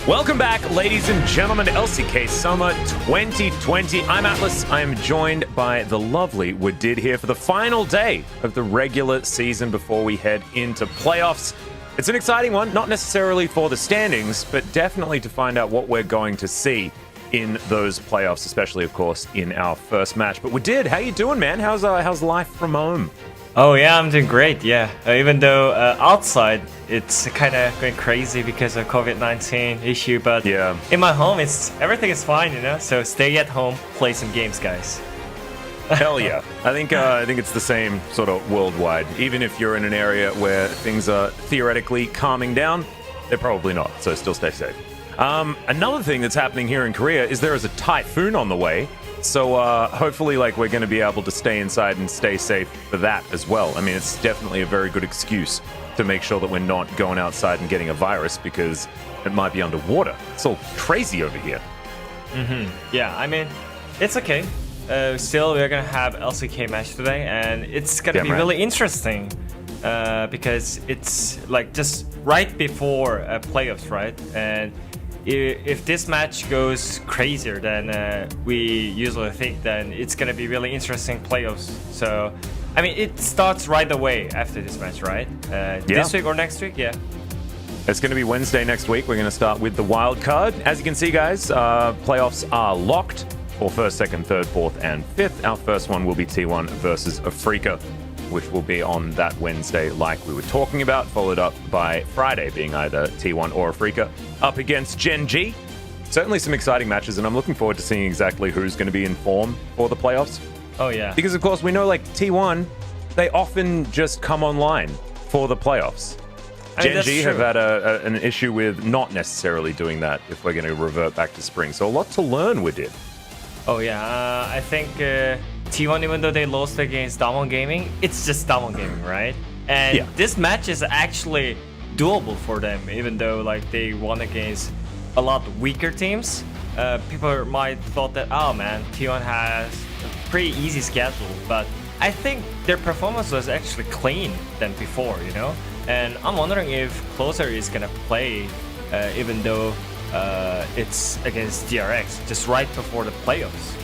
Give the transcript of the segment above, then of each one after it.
Welcome back, ladies and gentlemen, to LCK Summer 2020. I'm Atlas. I am joined by the lovely Wadid here for the final day of the regular season before we head into playoffs. It's an exciting one, not necessarily for the standings, but definitely to find out what we're going to see in those playoffs, especially, of course, in our first match. But Wadid, how you doing, man? How's life from home? Oh yeah, I'm doing great. Yeah, even though outside it's kind of going crazy because of COVID-19 issue, but yeah, in my home everything is fine, you know. So stay at home, play some games, guys. Hell yeah! I think it's the same sort of worldwide. Even if you're in an area where things are theoretically calming down, they're probably not. So still stay safe. Another thing that's happening here in Korea is there is a typhoon on the way. So hopefully, we're going to be able to stay inside and stay safe for that as well. I mean, it's definitely a very good excuse to make sure that we're not going outside and getting a virus because it might be underwater. It's all crazy over here. Yeah, I mean, it's okay. Still, we're going to have LCK match today, and it's going to be really interesting because it's just right before playoffs, right? And if this match goes crazier than we usually think, then it's going to be really interesting playoffs. So, I mean, it starts right away after this match, right? This week or next week, yeah. It's going to be Wednesday next week. We're going to start with the wild card. As you can see, guys, playoffs are locked for first, second, third, fourth, and fifth. Our first one will be T1 versus Africa, which will be on that Wednesday like we were talking about, followed up by Friday being either T1 or Africa up against Gen G. Certainly some exciting matches, and I'm looking forward to seeing exactly who's going to be in form for the playoffs. Oh, yeah. Because, of course, we know, T1, they often just come online for the playoffs. Gen G have had an issue with not necessarily doing that if we're going to revert back to spring. So a lot to learn with it. Oh, yeah. I think T1, even though they lost against DYN Gaming, it's just DYN Gaming, right? And this match is actually doable for them, even though they won against a lot weaker teams. People might thought that, oh man, T1 has a pretty easy schedule, but I think their performance was actually clean than before, you know? And I'm wondering if Closer is gonna play, even though it's against DRX, just right before the playoffs.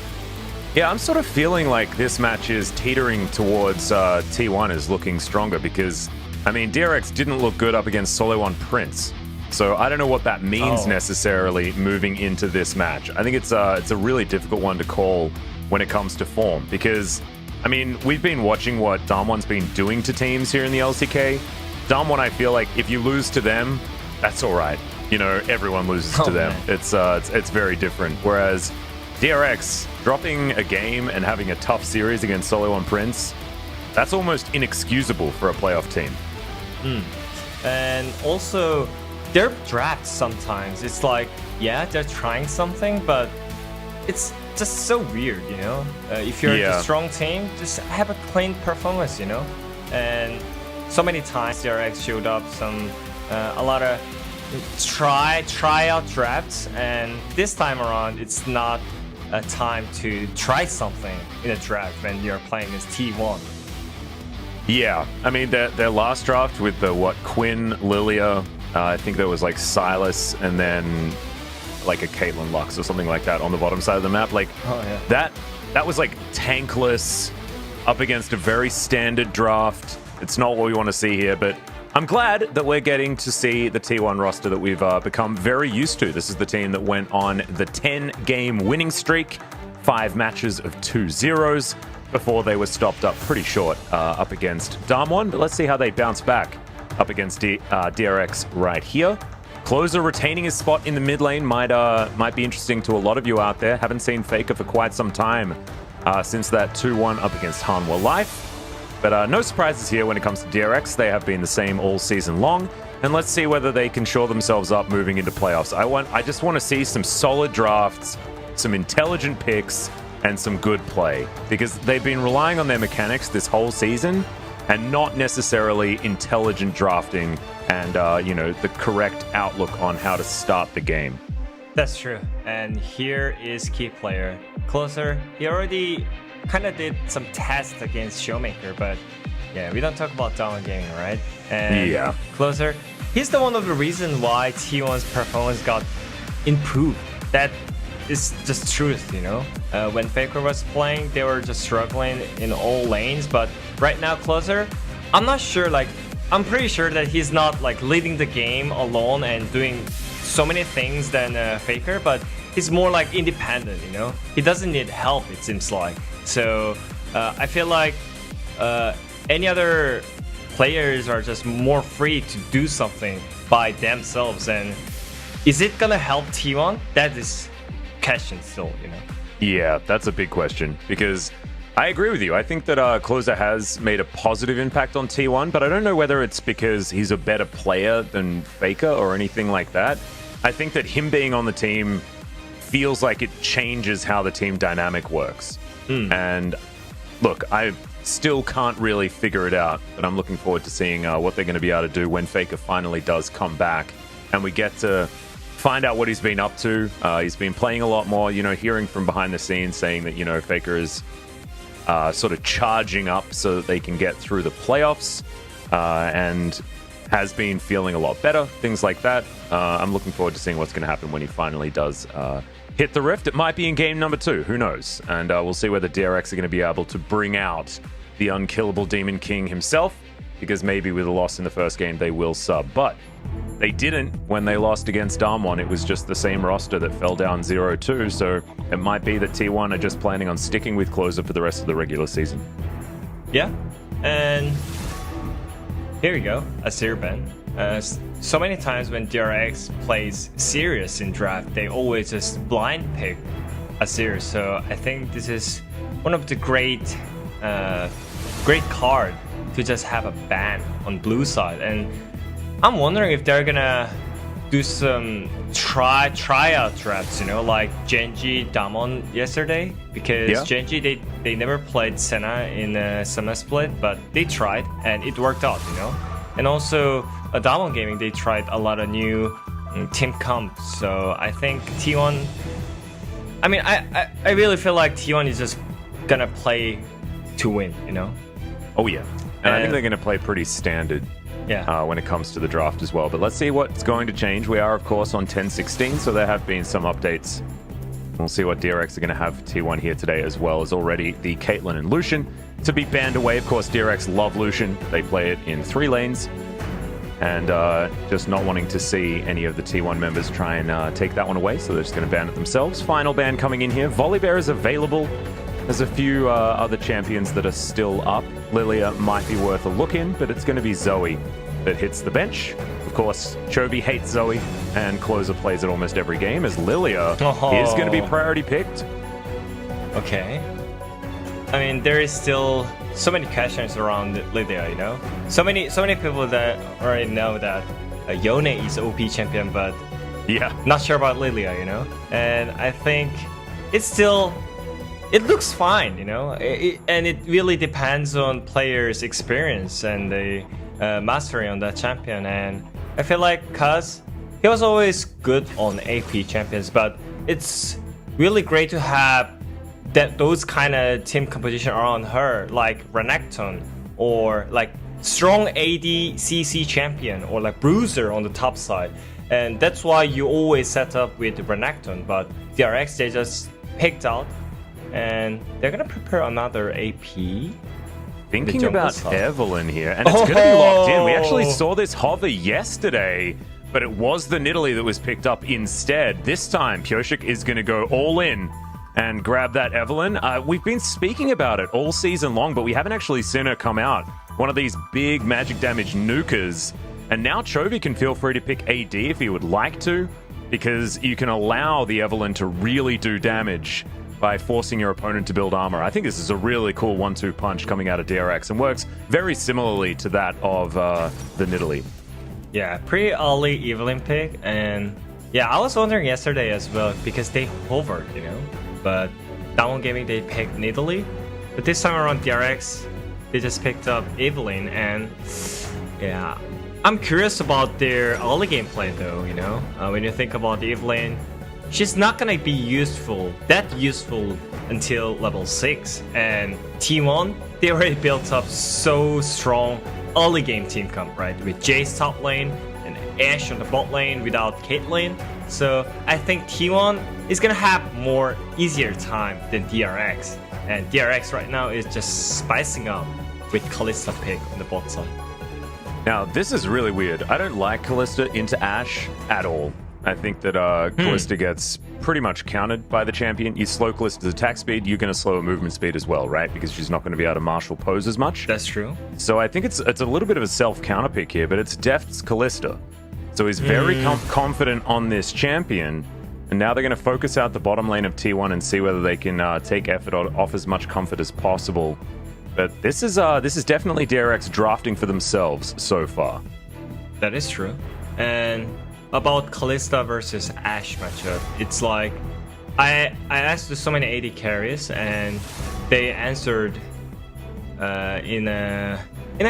Yeah, I'm sort of feeling like this match is teetering towards T1 is looking stronger because, I mean, DRX didn't look good up against Solo on Prince. So I don't know what that means necessarily moving into this match. I think it's a really difficult one to call when it comes to form because, I mean, we've been watching what DYN's been doing to teams here in the LCK. DYN, I feel like if you lose to them, that's all right. You know, everyone loses to them. Man. It's very different. Whereas DRX dropping a game and having a tough series against Solo on Prince, that's almost inexcusable for a playoff team. And also, their drafts sometimes, it's they're trying something, but it's just so weird, you know? If you're a strong team, just have a clean performance, you know? And so many times DRX showed up a lot of try out drafts, and this time around it's not a time to try something in a draft when you're playing as T1. Yeah, I mean their last draft with the Quinn, Lilia, I think there was Silas and then a Caitlyn Lux or something like that on the bottom side of the map. That was tankless up against a very standard draft. It's not what we want to see here, but I'm glad that we're getting to see the T1 roster that we've become very used to. This is the team that went on the 10-game winning streak, 5 matches of 2-0s before they were stopped up pretty short up against DYN. But let's see how they bounce back up against DRX right here. Closer retaining his spot in the mid lane might be interesting to a lot of you out there. Haven't seen Faker for quite some time since that 2-1 up against Hanwha Life. But no surprises here when it comes to DRX. They have been the same all season long. And let's see whether they can shore themselves up moving into playoffs. I just want to see some solid drafts, some intelligent picks, and some good play. Because they've been relying on their mechanics this whole season and not necessarily intelligent drafting and, the correct outlook on how to start the game. That's true. And here is key player. Closer, he already kind of did some tests against Showmaker, but yeah, we don't talk about DYN Gaming, right? And Closer, he's the one of the reason why T1's performance got improved. That is just truth, you know. When Faker was playing, they were just struggling in all lanes, but right now Closer, I'm not sure, like, I'm pretty sure that he's not like leading the game alone and doing so many things than Faker, but he's more like independent, you know. He doesn't need help, it seems like. So I feel like any other players are just more free to do something by themselves. And is it gonna help T1? That is question still, you know. Yeah, that's a big question, because I agree with you. I think that Closer has made a positive impact on T1, but I don't know whether it's because he's a better player than Faker or anything like that. I think that him being on the team feels like it changes how the team dynamic works. And look, I still can't really figure it out, but I'm looking forward to seeing what they're going to be able to do when Faker finally does come back and we get to find out what he's been up to. He's been playing a lot more, you know, hearing from behind the scenes saying that, you know, Faker is sort of charging up so that they can get through the playoffs, and has been feeling a lot better, things like that. I'm looking forward to seeing what's going to happen when he finally does hit the Rift. It might be in game number 2, who knows? And we'll see whether DRX are going to be able to bring out the unkillable Demon King himself, because maybe with a loss in the first game they will sub. But they didn't when they lost against Damwon. It was just the same roster that fell down 0-2, so it might be that T1 are just planning on sticking with Closer for the rest of the regular season. Yeah, and here we go, Azir ban. So many times when DRX plays serious in draft, they always just blind pick Azir. So I think this is one of the great card to just have a ban on blue side. And I'm wondering if they're gonna do some tryout drafts, you know, like Genji Damon yesterday, because Genji they never played Senna in Summer Split, but they tried and it worked out, you know. And also Damon Gaming, they tried a lot of new team comps. So I think T1, I mean, I really feel like T1 is just gonna play to win, you know. Oh yeah, and I think they're gonna play pretty standard. Yeah. When it comes to the draft as well. But let's see what's going to change. We are, of course, on 10.16, so there have been some updates. We'll see what DRX are going to have T1 here today, as well as already the Caitlyn and Lucian to be banned away. Of course, DRX love Lucian. They play it in 3 lanes. And just not wanting to see any of the T1 members try and take that one away, so they're just going to ban it themselves. Final ban coming in here. Volibear is available. There's a few other champions that are still up. Lilia might be worth a look in, but it's going to be Zoe that hits the bench. Of course, Chovy hates Zoe, and Closer plays it almost every game, as Lilia is going to be priority picked. Okay. I mean, there is still so many questions around Lilia, you know? So many people that already know that Yone is OP champion, but not sure about Lilia, you know? And I think it's still... It looks fine, you know, and it really depends on players' experience and the mastery on that champion. And I feel like Kaz, he was always good on AP champions, but it's really great to have those kind of team composition around her, like Renekton, or like strong AD CC champion, or like Bruiser on the top side. And that's why you always set up with Renekton, but DRX, they just picked out. And they're gonna prepare another AP. Thinking about Evelyn here, and it's gonna be locked in. We actually saw this hover yesterday, but it was the Nidalee that was picked up instead. This time, Pyoshik is gonna go all in and grab that Evelyn. We've been speaking about it all season long, but we haven't actually seen her come out. One of these big magic damage nukers. And now Chovy can feel free to pick AD if he would like to, because you can allow the Evelyn to really do damage by forcing your opponent to build armor. I think this is a really cool 1-2 punch coming out of DRX and works very similarly to that of the Nidalee. Yeah, pretty early Evelyn pick. And yeah, I was wondering yesterday as well, because they hovered, you know, but Damwon Gaming, they picked Nidalee. But this time around DRX, they just picked up Evelyn. And yeah, I'm curious about their early gameplay though, you know, when you think about Evelyn, she's not gonna be that useful until level 6. And T1, they already built up so strong early game team comp, right? With Jace top lane and Ashe on the bot lane without Caitlyn. So I think T1 is gonna have more easier time than DRX. And DRX right now is just spicing up with Kalista pick on the bot side. Now, this is really weird. I don't like Kalista into Ashe at all. I think that Kalista gets pretty much countered by the champion. You slow Kalista's attack speed, you're going to slow her movement speed as well, right? Because she's not going to be able to martial pose as much. That's true. So I think it's a little bit of a self-counter pick here, but it's Deft's Kalista. So he's very confident on this champion. And now they're going to focus out the bottom lane of T1 and see whether they can take effort off as much comfort as possible. But this is definitely DRX drafting for themselves so far. That is true. And about Kalista versus Ashe matchup, it's like I asked so many AD carries and they answered in a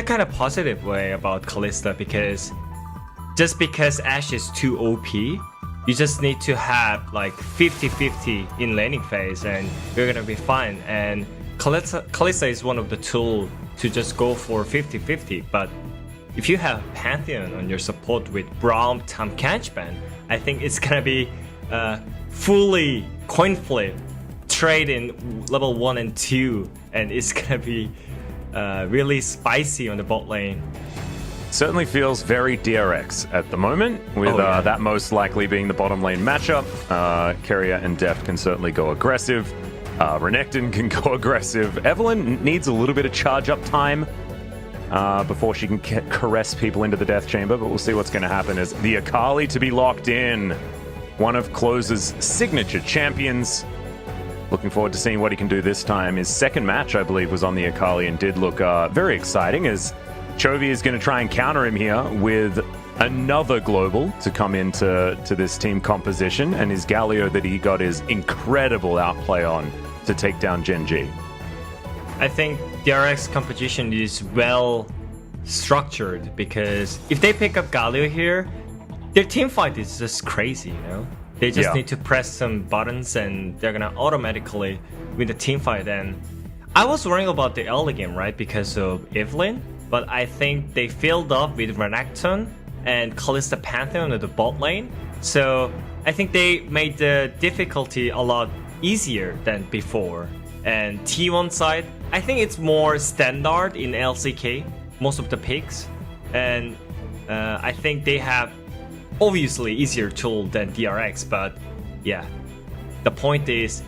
kind of positive way about Kalista, because just because Ashe is too OP, you just need to have like 50-50 in laning phase and you're gonna be fine. And Kalista is one of the tools to just go for 50-50, but if you have Pantheon on your support with Braum, Tam Catchban, I think it's gonna be fully coin flip trade in level 1 and 2, and it's gonna be really spicy on the bot lane. Certainly feels very DRX at the moment, with that most likely being the bottom lane matchup. Keria and Deft can certainly go aggressive. Renekton can go aggressive. Evelyn needs a little bit of charge up time before she can caress people into the death chamber, but we'll see what's going to happen. As the Akali to be locked in, one of Close's signature champions. Looking forward to seeing what he can do this time. His second match, I believe, was on the Akali and did look very exciting, as Chovy is going to try and counter him here with another global to come into this team composition, and his Galio that he got his incredible outplay on to take down Gen G. I think DRX composition is well structured, because if they pick up Galio here, their team fight is just crazy, you know? They just need to press some buttons and they're gonna automatically win the team fight. And I was worrying about the early game, right, because of Evelyn, but I think they filled up with Renekton and Kalista Pantheon in the bot lane. So I think they made the difficulty a lot easier than before. And T1 side, I think it's more standard in LCK, most of the picks. And I think they have obviously easier tool than DRX, but yeah. The point is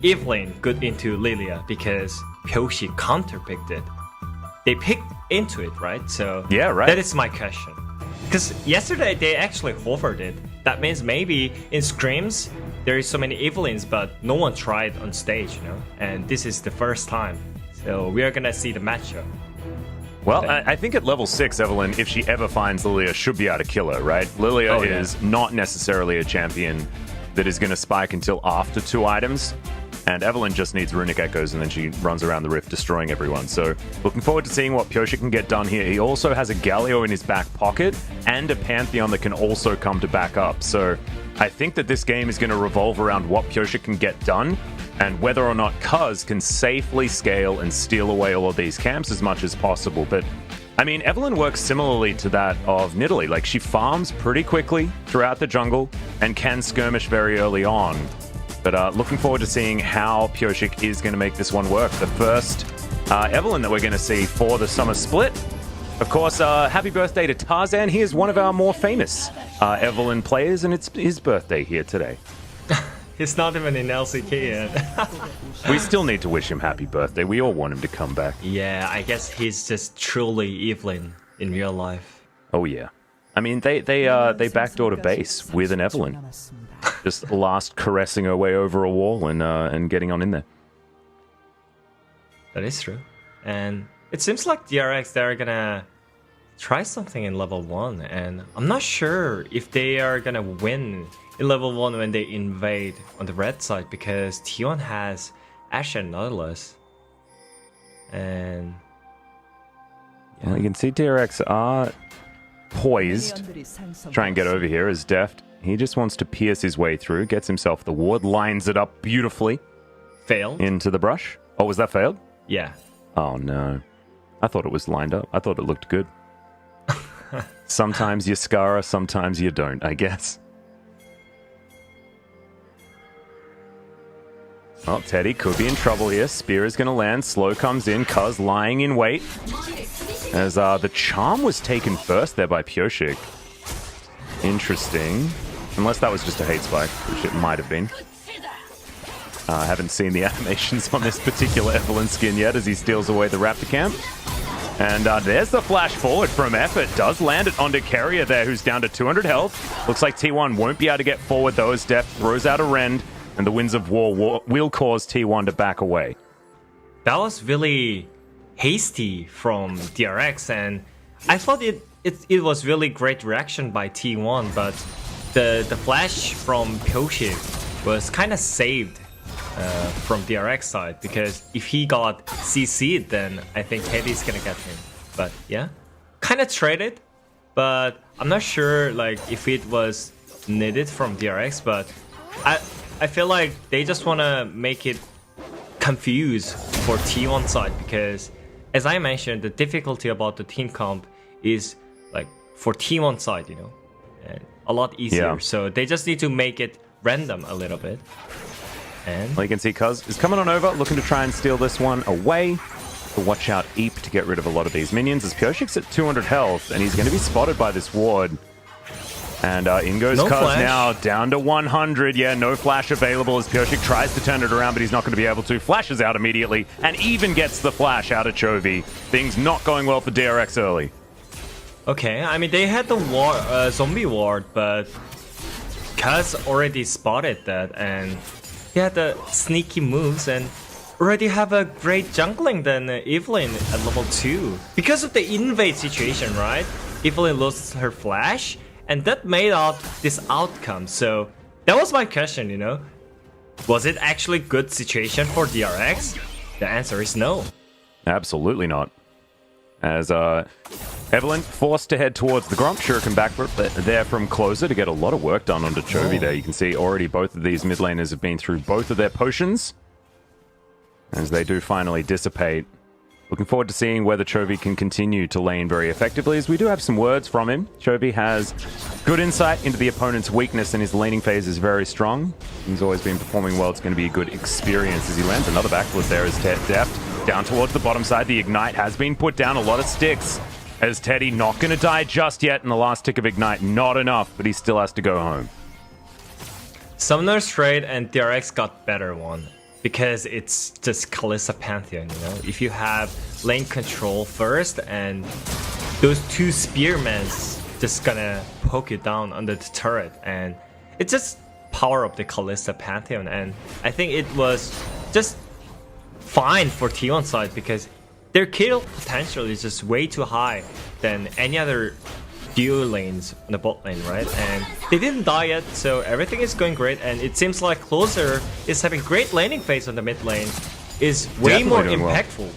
Evelyn good into Lilia? Because Pyoshi counterpicked it. They picked into it, right? So yeah, right. That is my question. Because yesterday they actually hovered it. That means maybe in scrims there is so many Evelyns, but no one tried on stage, you know. And this is the first time, so we are gonna see the matchup. Well, I think at level 6, Evelyn, if she ever finds Lilia, should be able to kill her, right? Lilia is not necessarily a champion that is going to spike until after 2 items. And Evelyn just needs Runic Echoes, and then she runs around the rift destroying everyone. So looking forward to seeing what Pyoshi can get done here. He also has a Galio in his back pocket and a Pantheon that can also come to back up. So I think that this game is going to revolve around what Pyoshi can get done and whether or not Cuz can safely scale and steal away all of these camps as much as possible. But I mean, Evelyn works similarly to that of Nidalee. Like, she farms pretty quickly throughout the jungle and can skirmish very early on. But looking forward to seeing how Pyoshik is going to make this one work. The first Evelyn that we're going to see for the Summer Split. Of course, happy birthday to Tarzan. He is one of our more famous Evelyn players, and it's his birthday here today. He's not even in LCK yet. We still need to wish him happy birthday. We all want him to come back. Yeah, I guess he's just truly Evelyn in real life. Oh yeah. I mean, they backdoored a base with an Evelyn. Just last caressing her way over a wall and getting on in there. That is true. And it seems like DRX, they're gonna try something in level 1, and I'm not sure if they are gonna win in level 1 when they invade on the red side, because T1 has Ashe and Nautilus. And well, you can see DRX are poised to try and get over here as Deft. He just wants to pierce his way through, gets himself the ward, lines it up beautifully. Failed. Into the brush. Oh, was that failed? Yeah. Oh no. I thought it was lined up. I thought it looked good. Sometimes you scar, sometimes you don't, I guess. Well, Teddy could be in trouble here. Spear is going to land. Slow comes in. Cuz lying in wait. As the charm was taken first there by Pyoshik. Interesting. Unless that was just a hate spike, which it might have been. I haven't seen the animations on this particular Evelyn skin yet as he steals away the Raptor camp. And there's the flash forward from Effort. Does land it onto Carrier there, who's down to 200 health. Looks like T1 won't be able to get forward though, as Def throws out a Rend. And the Winds of War will cause T1 to back away. That was really hasty from DRX, and I thought it was really great reaction by T1, but the flash from Pyoshik was kind of saved from DRX side, because if he got CC'd, then I think Teddy's gonna get him. But yeah, kind of traded, but I'm not sure like if it was needed from DRX, but I feel like they just want to make it confused for T1 side, because as I mentioned, the difficulty about the team comp is like for T1 side, you know, and a lot easier. Yeah. So they just need to make it random a little bit. And well, you can see Cuz is coming on over, looking to try and steal this one away. To watch out Eep to get rid of a lot of these minions, as Pyoshik's at 200 health, and he's going to be spotted by this ward. And in goes Cuz now, down to 100. Yeah, no flash available as Pyoshik tries to turn it around, but he's not going to be able to. Flashes out immediately, and even gets the flash out of Chovy. Things not going well for DRX early. okay, I mean, they had the zombie ward, but Cuz already spotted that, and he had the sneaky moves, and already have a great jungling than Evelyn at level 2. Because of the invade situation, right? Evelyn lost her flash, and that made out this outcome. So that was my question, you know. Was it actually good situation for DRX? The answer is no. Absolutely not. As Evelyn forced to head towards the Gromp. Shuriken back there from closer to get a lot of work done onto Chovy there. You can see already both of these mid laners have been through both of their potions. As they do finally dissipate. Looking forward to seeing whether Chovy can continue to lane very effectively, as we do have some words from him. Chovy has good insight into the opponent's weakness, and his laning phase is very strong. He's always been performing well. It's going to be a good experience as he lands another backflip there as Deft down towards the bottom side. The Ignite has been put down, a lot of sticks, as Teddy not going to die just yet in the last tick of Ignite. Not enough, but he still has to go home. Summoner's Trade and DRX got better one, because it's just Kalista Pantheon, you know? If you have lane control first, and those two spearmen's just gonna poke you down under the turret, and it's just power up the Kalista Pantheon, and I think it was just fine for T1 side, because their kill potential is just way too high than any other duo lanes on the bot lane, right? And they didn't die yet, so everything is going great, and it seems like Closer is having great laning phase on the mid lane, is way more impactful. Well.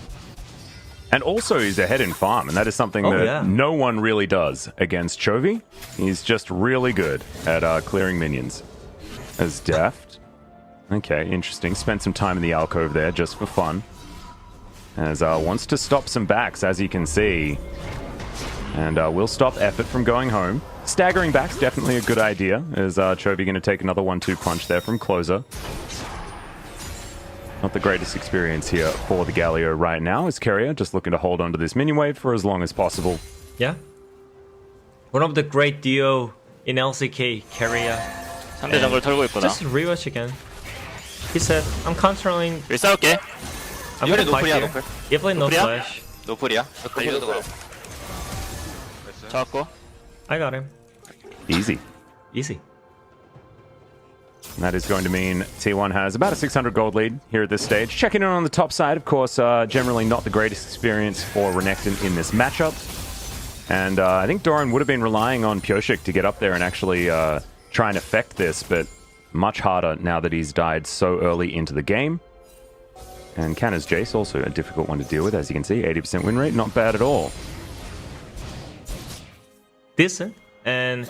And also he's ahead in farm, and that is something that no one really does against Chovy. He's just really good at clearing minions. As Deft. Okay, interesting. Spent some time in the alcove there just for fun. As wants to stop some backs, as you can see. And we'll stop Effort from going home. Staggering back's definitely a good idea, as Chovy going to take another 1-2 punch there from Closer. Not the greatest experience here for the Galio right now, as Carrier just looking to hold on to this minion wave for as long as possible. Yeah. One of the great duo in LCK, Carrier. 상대 정글 털고 있구나. Just rewatch again. He said, I'm controlling... 여기 싸울게. I'm gonna fight 노플이야, here. 노플. Evelyn no 노플이야? flash. 노플이야. 달려도 가. 잡고. I got him. Easy. Easy. And that is going to mean T1 has about a 600 gold lead here at this stage. Checking in on the top side, of course, generally not the greatest experience for Renekton in this matchup. And I think Doran would have been relying on Pyoshik to get up there and actually try and affect this, but much harder now that he's died so early into the game. And Canna's Jace, also a difficult one to deal with, as you can see. 80% win rate, not bad at all. Decent. And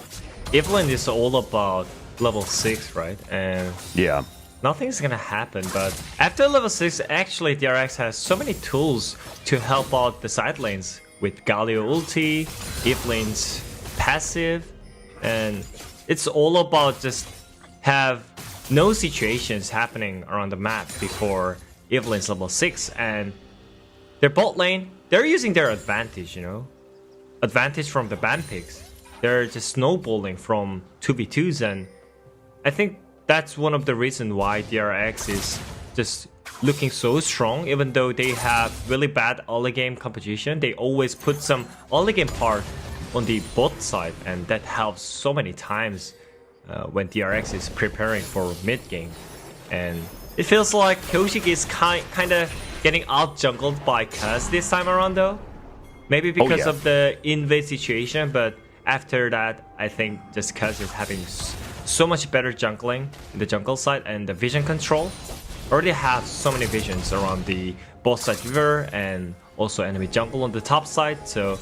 Evelyn is all about level 6, right? And yeah, nothing's gonna happen, but after level 6, actually DRX has so many tools to help out the side lanes with Galio ulti, Evelyn's passive, and it's all about just have no situations happening around the map before Evelyn's level 6, and their bot lane, they're using their advantage, you know? Advantage from the ban picks. They're just snowballing from 2v2s, and I think that's one of the reasons why DRX is just looking so strong. Even though they have really bad early game competition, they always put some early game part on the bot side, and that helps so many times when DRX is preparing for mid game. And it feels like Pyoshik is kind of getting out jungled by Kuz this time around though. Maybe because of the invade situation, but after that, I think just Kuz is having so much better jungling in the jungle side, and the vision control. Already have so many visions around the both side river and also enemy jungle on the top side, so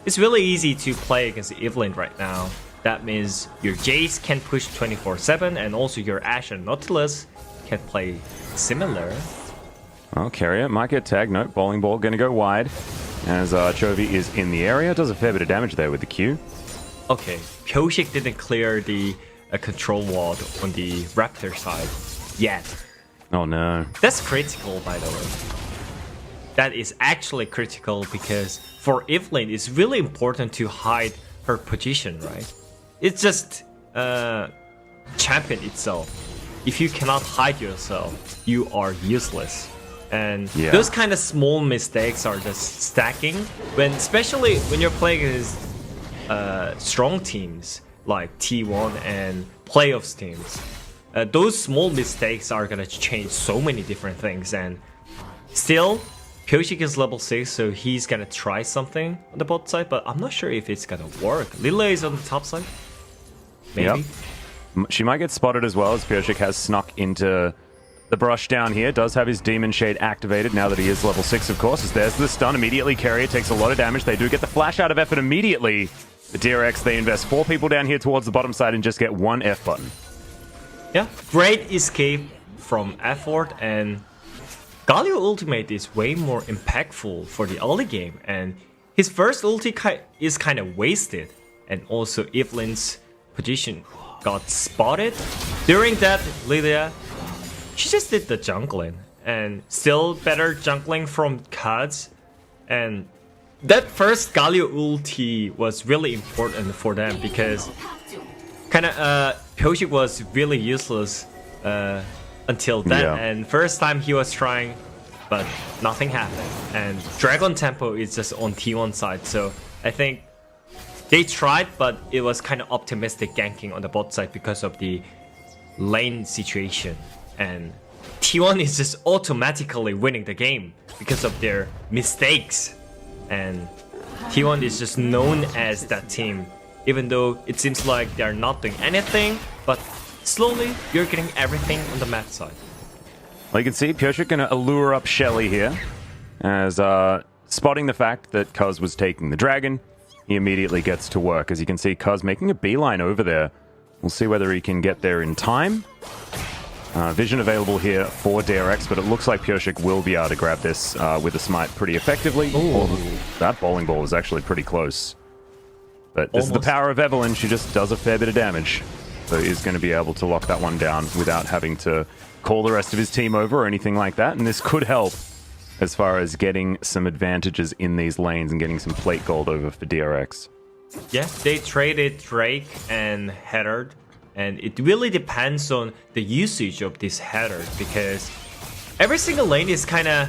it's really easy to play against Evelyn right now. That means your Jace can push 24/7, and also your Ashe and Nautilus can play similar. Well, Carrier might get tagged. Nope, bowling ball going to go wide as Chovy is in the area. Does a fair bit of damage there with the Q. Okay, Pyoshik didn't clear the control ward on the Raptor side yet. Oh no. That's critical, by the way. That is actually critical because for Evelyn, it's really important to hide her position, right? It's just champion itself. If you cannot hide yourself, you are useless. And those kind of small mistakes are just stacking, especially when you're playing against strong teams like T1 and playoffs teams. Those small mistakes are gonna change so many different things, and still Pyoshik is level 6, so he's gonna try something on the bot side, but I'm not sure if it's gonna work. Lila is on the top side. Maybe. Yep. She might get spotted as well, as Pyoshik has snuck into the brush down here. Does have his Demon Shade activated now that he is level 6, of course. As there's the stun immediately. Carrier takes a lot of damage. They do get the flash out of effort immediately. The DRX, they invest 4 people down here towards the bottom side and just get 1 F button. Yeah, great escape from effort, and Galio ultimate is way more impactful for the early game, and his first ulti is kind of wasted, and also Evelyn's position got spotted. During that, Lilia, she just did the jungling, and still better jungling from Kuz, and that first Galio ulti was really important for them because Pyoshik was really useless until then, and first time he was trying, but nothing happened. And Dragon Tempo is just on T1 side, so I think they tried, but it was kind of optimistic ganking on the bot side because of the lane situation. And T1 is just automatically winning the game because of their mistakes. And T1 is just known as that team, even though it seems like they're not doing anything, but slowly you're getting everything on the map side. Well, you can see Pyoshik gonna allure up Shelly here, as spotting the fact that Kuz was taking the dragon, he immediately gets to work. As you can see, Kuz making a beeline over there. We'll see whether he can get there in time. Vision available here for DRX, but it looks like Pyoshik will be able to grab this with a smite pretty effectively. That bowling ball was actually pretty close. But this is the power of Evelyn. She just does a fair bit of damage. So he's going to be able to lock that one down without having to call the rest of his team over or anything like that. And this could help as far as getting some advantages in these lanes and getting some plate gold over for DRX. Yeah, they traded Drake and Heather, and it really depends on the usage of this Heather, because every single lane is kind of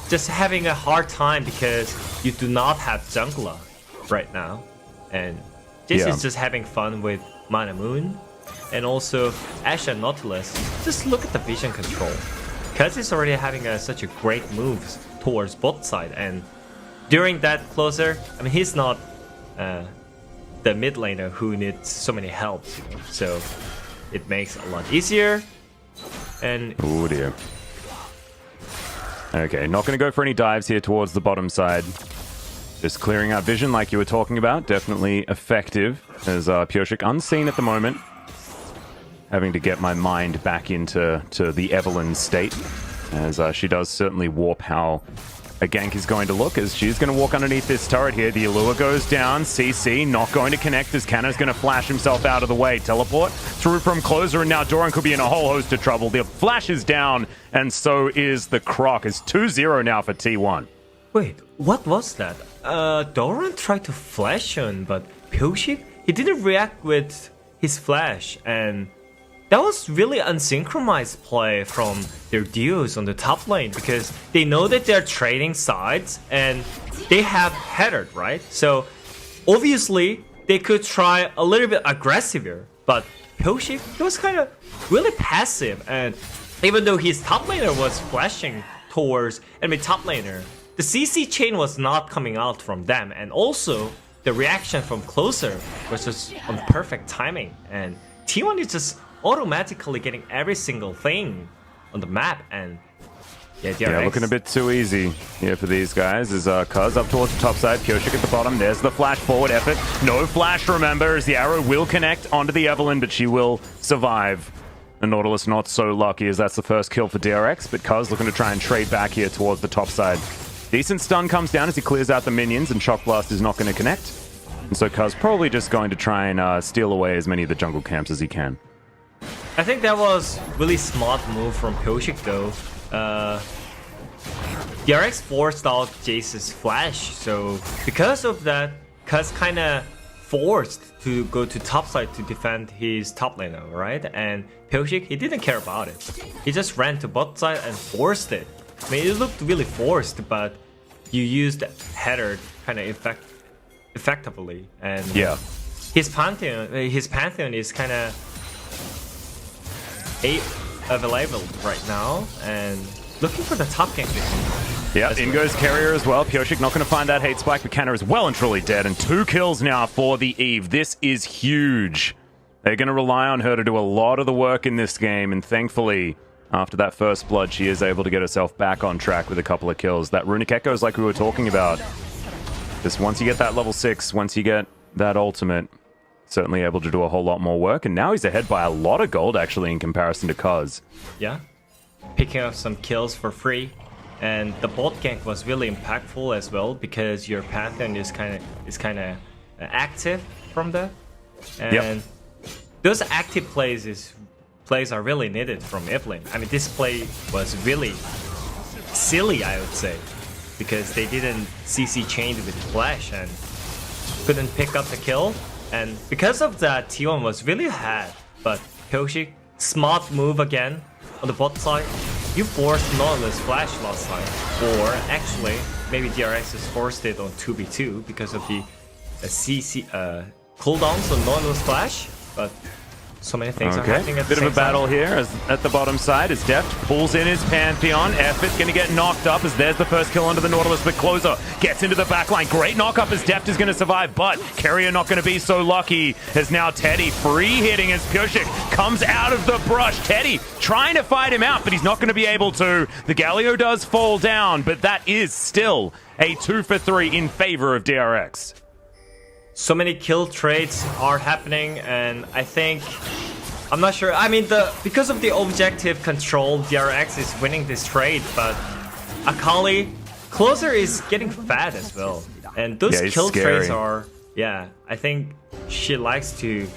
just having a hard time because you do not have jungler right now, and this is just having fun with Mana Moon and also Ashe and Nautilus. Just look at the vision control. Kuz is already having such a great moves towards bot side, and during that closer, I mean, he's not the mid laner who needs so many helps, you know? So it makes a lot easier. And oh dear. Okay, not going to go for any dives here towards the bottom side. Just clearing out vision like you were talking about. Definitely effective, as Pyoshik unseen at the moment. Having to get my mind back into the Evelyn state, as she does certainly warp how a gank is going to look as she's going to walk underneath this turret here. The Allure goes down. CC not going to connect as Canna's going to flash himself out of the way. Teleport through from Closer, and now Doran could be in a whole host of trouble. The flash is down, and so is the Croc. It's 2-0 now for T1. Wait, what was that? Doran tried to flash on, but Pyoshik, he didn't react with his flash, and that was really unsynchronized play from their duos on the top lane because they know that they're trading sides and they have headered, right? So obviously they could try a little bit aggressiver, but Pyoshik, he was kind of really passive, and even though his top laner was flashing towards enemy top laner, the CC chain was not coming out from them, and also the reaction from Closer was just on perfect timing, and T1 is just automatically getting every single thing on the map, and DRX. Yeah, looking a bit too easy here for these guys. As Cuz up towards the top side, Pyoshik at the bottom. There's the flash forward effort. No flash, remember, as the arrow will connect onto the Evelynn, but she will survive. The Nautilus not so lucky as that's the first kill for DRX, but Cuz looking to try and trade back here towards the top side. Decent stun comes down as he clears out the minions, and Shock Blast is not going to connect. And so Cuz probably just going to try and steal away as many of the jungle camps as he can. I think that was really smart move from Pyoshik though. DRX forced out Jace's flash, so because of that, Cuz kind of forced to go to top side to defend his top laner, right? And Pyoshik, he didn't care about it. He just ran to bot side and forced it. I mean, it looked really forced, but you used header kind of effectively, and yeah, his pantheon is kind of available right now, and looking for the top gank. Yeah, in goes Carrier as well. Pyoshik not going to find that hate spike, but Canna is well and truly dead, and 2 kills now for the Eve. This is huge. They're going to rely on her to do a lot of the work in this game, and thankfully, after that first blood, she is able to get herself back on track with a couple of kills. That Runic Echo is like we were talking about. Just once you get that level 6, once you get that ultimate, certainly able to do a whole lot more work, and now he's ahead by a lot of gold actually in comparison to Cuz. Yeah, picking up some kills for free, and the bot gank was really impactful as well because your pantheon is kind of active from that, and those active plays are really needed from Evelynn. I mean, this play was really silly, I would say, because they didn't CC chain with flash and couldn't pick up the kill. And because of that, T1 was really ahead. But Pyoshik, smart move again on the bot side. You forced Nautilus flash last time. Or actually, maybe DRX just forced it on 2v2 because of the CC cooldowns on Nautilus flash. But so many things are happening at the same time. Bit of a battle here as at the bottom side as Deft pulls in his Pantheon. Effort's going to get knocked up as there's the first kill onto the Nautilus, but Closer gets into the backline. Great knock up as Deft is going to survive, but Carrier not going to be so lucky as now Teddy free hitting as Pyoshik comes out of the brush. Teddy trying to fight him out, but he's not going to be able to. The Galio does fall down, but that is still a 2 for 3 in favor of DRX. So many kill trades are happening, and I think, I'm not sure. I mean, because of the objective control, DRX is winning this trade, but Akali, Closer is getting fat as well. And those kill trades are, I think she likes to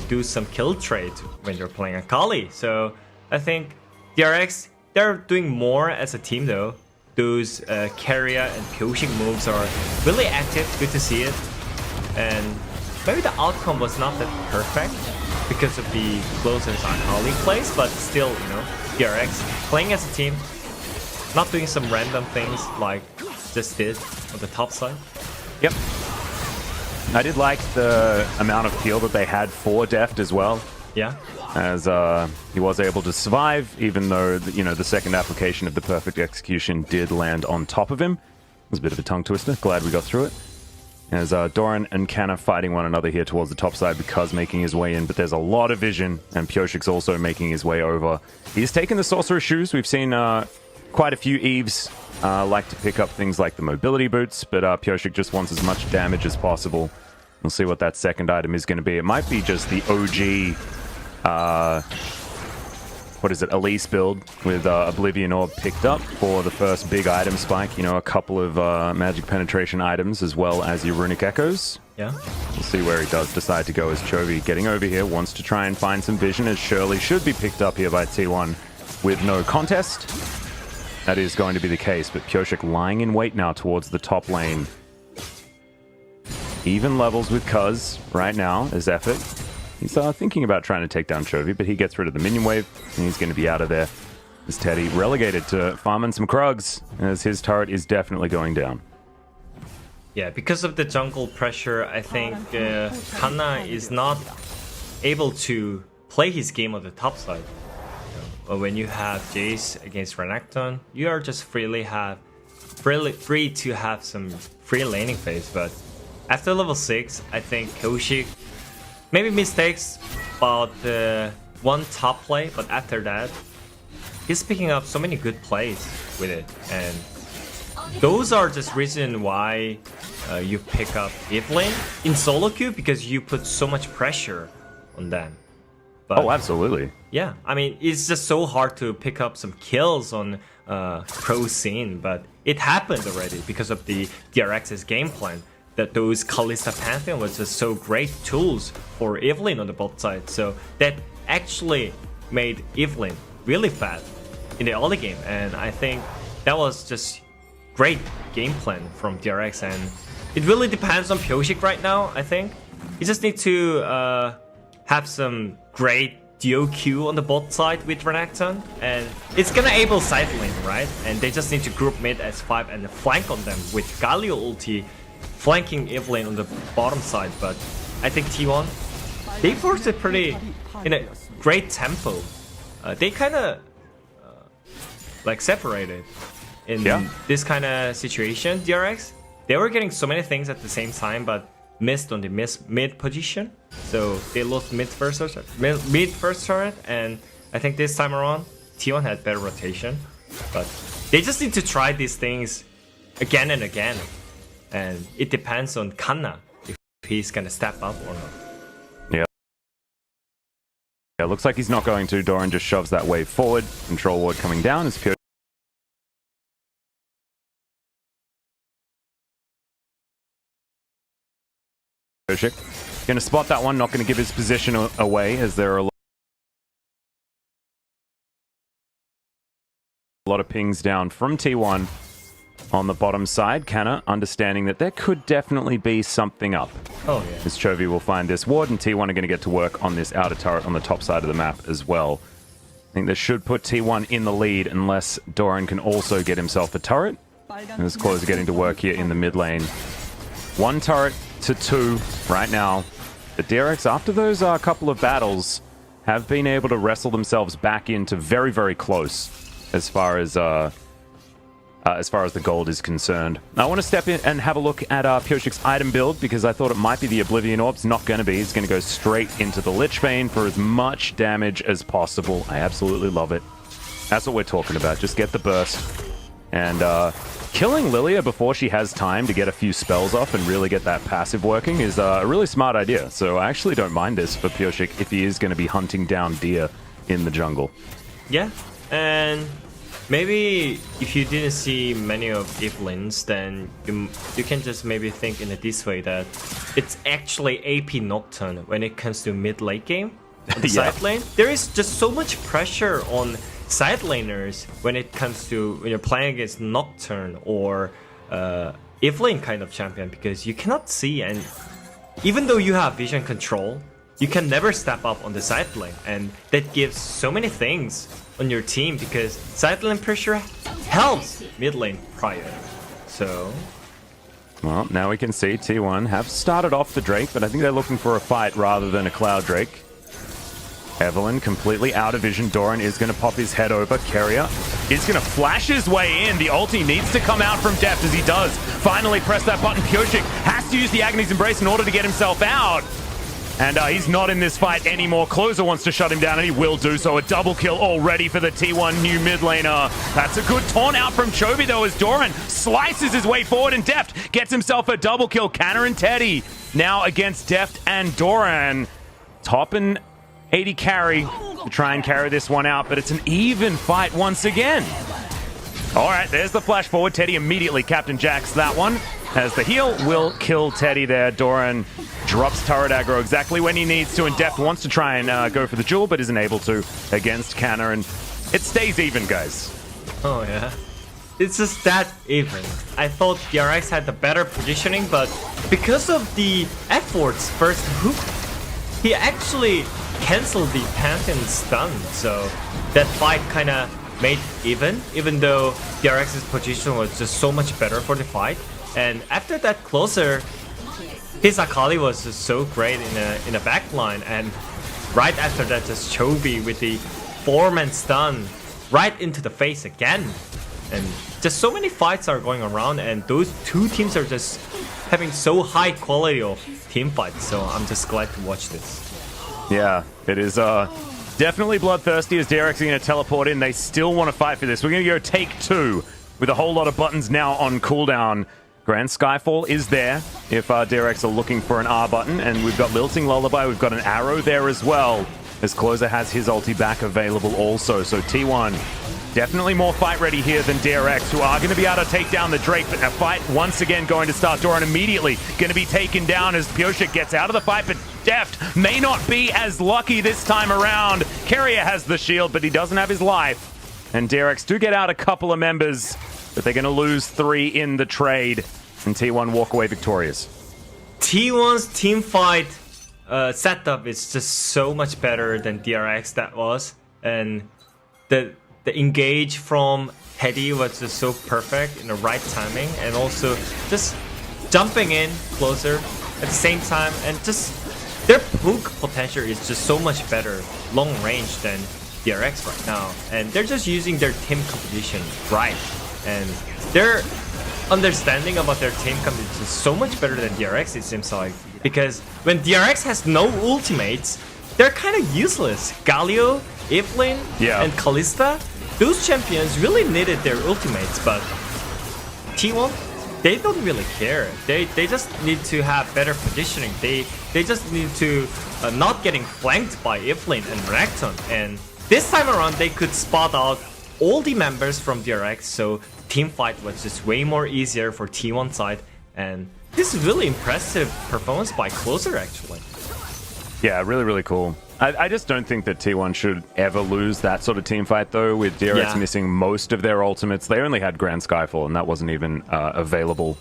do some kill trades when you're playing Akali. So I think DRX, they're doing more as a team though. Those Carrier and Pyoshik moves are really active, good to see it. And maybe the outcome was not that perfect because of the Closer's Akali plays, but still, you know, DRX playing as a team, not doing some random things like just did on the top side. Yep. I did like the amount of peel that they had for Deft as well. Yeah. As he was able to survive, even though, you know, the second application of the perfect execution did land on top of him. It was a bit of a tongue twister. Glad we got through it. As Doran and Canna fighting one another here towards the top side because making his way in, but there's a lot of vision, and Pyoshik's also making his way over. He's taken the Sorcerer's Shoes. We've seen quite a few Eves like to pick up things like the mobility boots, but Pyoshik just wants as much damage as possible. We'll see what that second item is going to be. It might be just the OG what is it, Elise build with Oblivion Orb picked up for the first big item spike. You know, a couple of magic penetration items as well as your runic echoes. Yeah. We'll see where he does decide to go as Chovy getting over here, wants to try and find some vision as Shirley should be picked up here by T1 with no contest. That is going to be the case, but Pyosik lying in wait now towards the top lane. Even levels with Cuz right now as effort. He's thinking about trying to take down Chovy, but he gets rid of the minion wave, and he's going to be out of there. As Teddy relegated to farming some Krugs, as his turret is definitely going down. Yeah, because of the jungle pressure, I think Kana is not able to play his game on the top side. But when you have Jace against Renekton, you are just free to have some free laning phase. But after level 6, I think Pyosik maybe mistakes about one top play, but after that, he's picking up so many good plays with it. And those are just reason why you pick up Evelynn in solo queue, because you put so much pressure on them. But, oh, absolutely. Yeah, I mean, it's just so hard to pick up some kills on pro scene, but it happened already because of the DRX's game plan. That those Kalista Pantheon was just so great tools for Evelynn on the bot side. So that actually made Evelynn really fast in the early game. And I think that was just great game plan from DRX. And it really depends on Pyosik right now, I think. You just need to have some great DOQ on the bot side with Renekton. And it's gonna enable side lane, right? And they just need to group mid as 5 and flank on them with Galio ulti. Flanking Evelynn on the bottom side, but I think T1, they forced it pretty in a great tempo. They kind of like separated in this kind of situation. DRX, they were getting so many things at the same time, but missed on the mid position. So they lost mid first turret, and I think this time around T1 had better rotation, but they just need to try these things again and again. And it depends on Kana if he's gonna step up or not. Yeah. Yeah, looks like he's not going to. Doran just shoves that wave forward. Control ward coming down as Pyosik gonna spot that one, not gonna give his position away as there are a lot of pings down from T1. On the bottom side, Kana understanding that there could definitely be something up. Oh, yeah. As Chovy will find this ward, and T1 are going to get to work on this outer turret on the top side of the map as well. I think this should put T1 in the lead unless Doran can also get himself a turret. And as Claws are getting to work here in the mid lane. 1 turret to 2 right now. The DRX, after those couple of battles, have been able to wrestle themselves back into very, very close as far as the gold is concerned. I want to step in and have a look at Pyosik's item build because I thought it might be the Oblivion Orbs. Not going to be. He's going to go straight into the Lich Bane for as much damage as possible. I absolutely love it. That's what we're talking about. Just get the burst. And killing Lilia before she has time to get a few spells off and really get that passive working is a really smart idea. So I actually don't mind this for Pyosik if he is going to be hunting down deer in the jungle. Yeah, and maybe if you didn't see many of Evelynns, then you can just maybe think in this way that it's actually AP Nocturne when it comes to mid-late game on the side lane. There is just so much pressure on side laners when it comes to when you're playing against Nocturne or Evelynn kind of champion, because you cannot see, and even though you have vision control, you can never step up on the side lane, and that gives so many things on your team because side lane pressure helps mid lane prior. So, well, now we can see T1 have started off the Drake, but I think they're looking for a fight rather than a Cloud Drake. Evelynn completely out of vision. Doran is going to pop his head over. Keria is going to flash his way in. The ulti needs to come out from depth as he does. Finally press that button. Pyosik has to use the Agony's Embrace in order to get himself out. And he's not in this fight anymore. Closer wants to shut him down, and he will do so. A double kill already for the T1 new mid laner. That's a good taunt out from Chovy, though, as Doran slices his way forward, and Deft gets himself a double kill. Canna and Teddy now against Deft and Doran. Top and 80 carry to try and carry this one out, but it's an even fight once again. All right, there's the flash forward. Teddy immediately Captain Jacks that one, as the heal will kill Teddy there. Doran drops turret aggro exactly when he needs to, and Deft wants to try and go for the jewel, but isn't able to against Canna, and it stays even, guys. Oh, yeah. It's just that even. I thought DRX had the better positioning, but because of the efforts first hook, he actually canceled the Pantheon stun, so that fight kind of made even though DRX's position was just so much better for the fight. And after that closer, his Akali was just so great in a backline, and right after that just Chovy with the 4-man stun right into the face again. And just so many fights are going around, and those two teams are just having so high quality of team fights, so I'm just glad to watch this. Yeah, it is definitely bloodthirsty as DRX are going to teleport in. They still want to fight for this. We're going to go take 2 with a whole lot of buttons now on cooldown. Grand Skyfall is there if DRX are looking for an R button, and we've got Lilting Lullaby, we've got an arrow there as well, as Closer has his ulti back available also. So T1 definitely more fight ready here than DRX, who are going to be able to take down the Drake, but a fight once again going to start. Doran immediately going to be taken down as Pioshik gets out of the fight, but Deft may not be as lucky this time around. Carrier has the shield, but he doesn't have his life. And DRX do get out a couple of members, but they're going to lose 3 in the trade, and T1 walk away victorious. T1's team fight setup is just so much better than DRX that was, and the engage from Teddy was just so perfect in the right timing, and also just jumping in closer at the same time, and just their poke potential is just so much better long range than DRX right now, and they're just using their team composition right, and their understanding about their team composition is so much better than DRX, it seems like, because when DRX has no ultimates, they're kind of useless. Galio, Evelyn, and Kalista, those champions really needed their ultimates, but T1, they don't really care. They just need to have better positioning. They just need to not getting flanked by Evelyn and Renekton. And this time around, they could spot out all the members from DRX, so team fight was just way more easier for T1 side. And this is really impressive performance by Closer, actually. Yeah, really, really cool. I just don't think that T1 should ever lose that sort of team fight, though, with DRX missing most of their ultimates. They only had Grand Skyfall, and that wasn't even available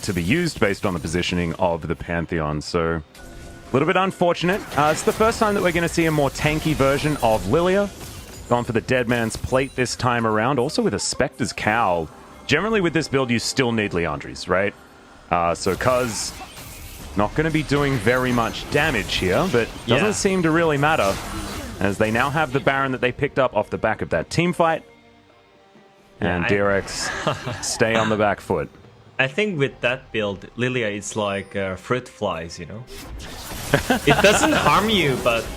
to be used based on the positioning of the Pantheon. So, a little bit unfortunate. It's the first time that we're going to see a more tanky version of Lilia. Gone for the Dead Man's Plate this time around, also with a Spectre's Cowl. Generally, with this build, you still need Leandries, right? So, Cuz not going to be doing very much damage here, but doesn't seem to really matter, as they now have the Baron that they picked up off the back of that team fight. And DRX stay on the back foot. I think with that build, Lilia is like fruit flies, you know? It doesn't harm you, but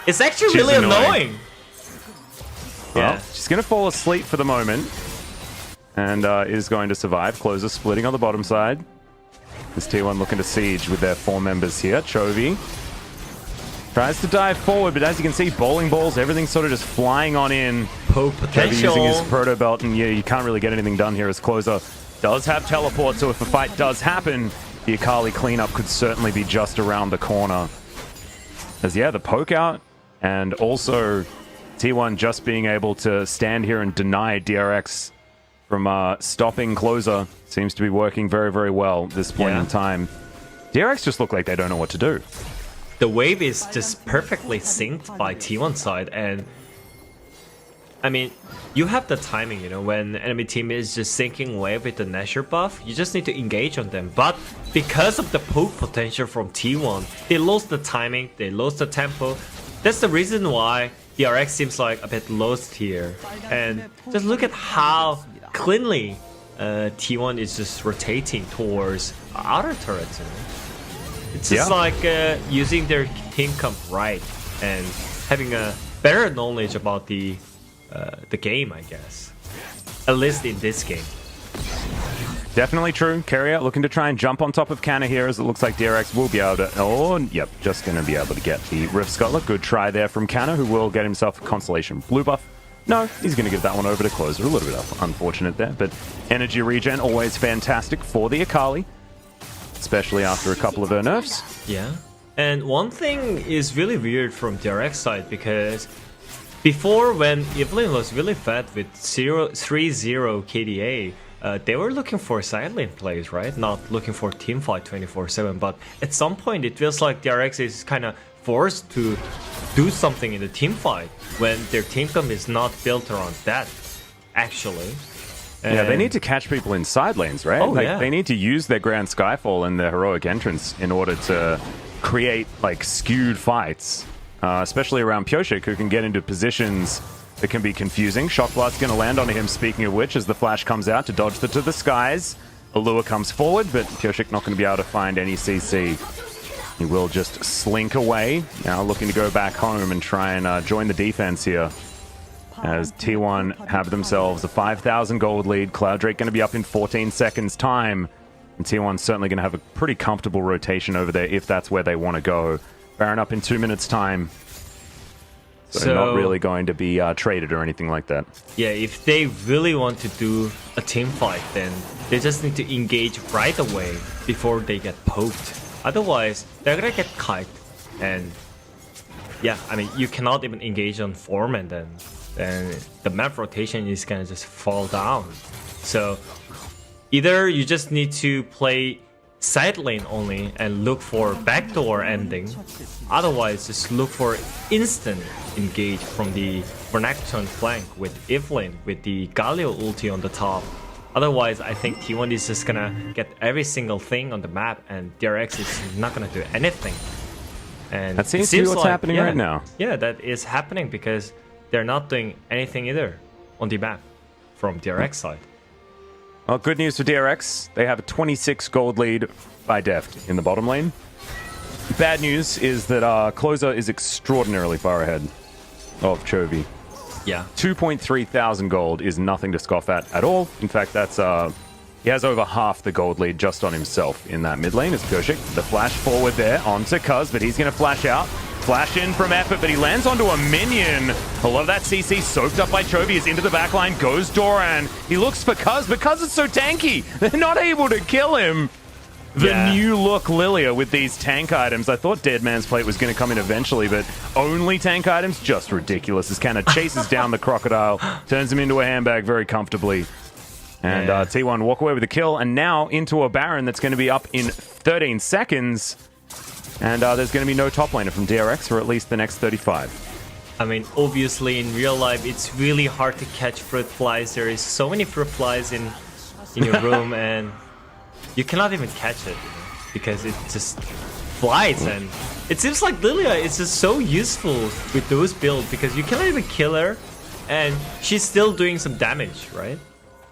it's actually really annoying. Well, she's going to fall asleep for the moment, and is going to survive. Closer splitting on the bottom side. This T1 looking to siege with their 4 members here. Chovy tries to dive forward, but as you can see, bowling balls, everything's sort of just flying on in. Poke potential. Chovy using his proto belt, and you can't really get anything done here as Closer does have teleport, so if a fight does happen, the Akali cleanup could certainly be just around the corner. As the poke out, and also T1 just being able to stand here and deny DRX from stopping Closer seems to be working very, very well at this point in time. DRX just look like they don't know what to do. The wave is just perfectly synced by T1 side, and I mean, you have the timing, you know, when the enemy team is just syncing wave with the Nashor buff, you just need to engage on them. But because of the poke potential from T1, they lost the timing, they lost the tempo. That's the reason why DRX seems like a bit lost here. And just look at how cleanly T1 is just rotating towards outer turrets. You know? It's just like using their team comp right and having a better knowledge about the game, I guess. At least in this game. Definitely true. Carrier looking to try and jump on top of Canna here, as it looks like DRX will be able to... Oh, yep, just going to be able to get the Rift Scuttler. Good try there from Canna, who will get himself a Constellation blue buff. No, he's going to give that one over to Closer. A little bit unfortunate there, but energy regen, always fantastic for the Akali, especially after a couple of her nerfs. Yeah. And one thing is really weird from DRX side, because before, when Evelynn was really fed with 3-0 KDA, they were looking for side lane plays, right? Not looking for team fight 24/7. But at some point, it feels like DRX is kind of forced to do something in the team fight when their team comp is not built around that, actually. Yeah, they need to catch people in side lanes, right? Oh, yeah. They need to use their Grand Skyfall and their heroic entrance in order to create like skewed fights, especially around Pyoshik, who can get into positions that can be confusing. Shock Blast's going to land on him, speaking of which, as the flash comes out to dodge to the skies. Allure comes forward, but Pyoshik not going to be able to find any CC. He will just slink away, now looking to go back home and try and join the defense here. As T1 have themselves a 5,000 gold lead. Cloud Drake going to be up in 14 seconds time. And T1's certainly going to have a pretty comfortable rotation over there if that's where they want to go. Baron up in 2 minutes time. So not really going to be traded or anything like that. Yeah, if they really want to do a team fight, then they just need to engage right away before they get poked. Otherwise, they're gonna get kite. And yeah, I mean, you cannot even engage on form, and then the map rotation is gonna just fall down. So either you just need to play side lane only and look for backdoor ending. Otherwise, just look for instant engage from the Vernacton flank with Evelynn with the Galio ulti on the top. Otherwise, I think T1 is just gonna get every single thing on the map, and DRX is not gonna do anything. And that seems to be what's happening right now. Yeah, that is happening because they're not doing anything either on the map from DRX side. Well, good news for DRX. They have a 26 gold lead by Deft in the bottom lane. Bad news is that Closer is extraordinarily far ahead of Chovy. Yeah. 2.3 thousand gold is nothing to scoff at all. In fact, that's he has over half the gold lead just on himself in that mid lane as Pyoshik. The flash forward there onto Cuz, but he's going to flash out. Flash in from effort, but he lands onto a minion. A lot of that CC soaked up by Chovy is into the backline. Goes Doran. He looks for Cuz, but Cuz is so tanky. They're not able to kill him. The new look Lilia with these tank items. I thought Dead Man's Plate was going to come in eventually, but only tank items? Just ridiculous. As Canna chases down the Crocodile, turns him into a handbag very comfortably. And T1 walk away with a kill, and now into a Baron that's going to be up in 13 seconds. And there's going to be no top laner from DRX for at least the next 35. I mean, obviously in real life, it's really hard to catch fruit flies. There is so many fruit flies in your room, and you cannot even catch it because it just flies. And it seems like Lilia is just so useful with those builds because you cannot even kill her, and she's still doing some damage, right?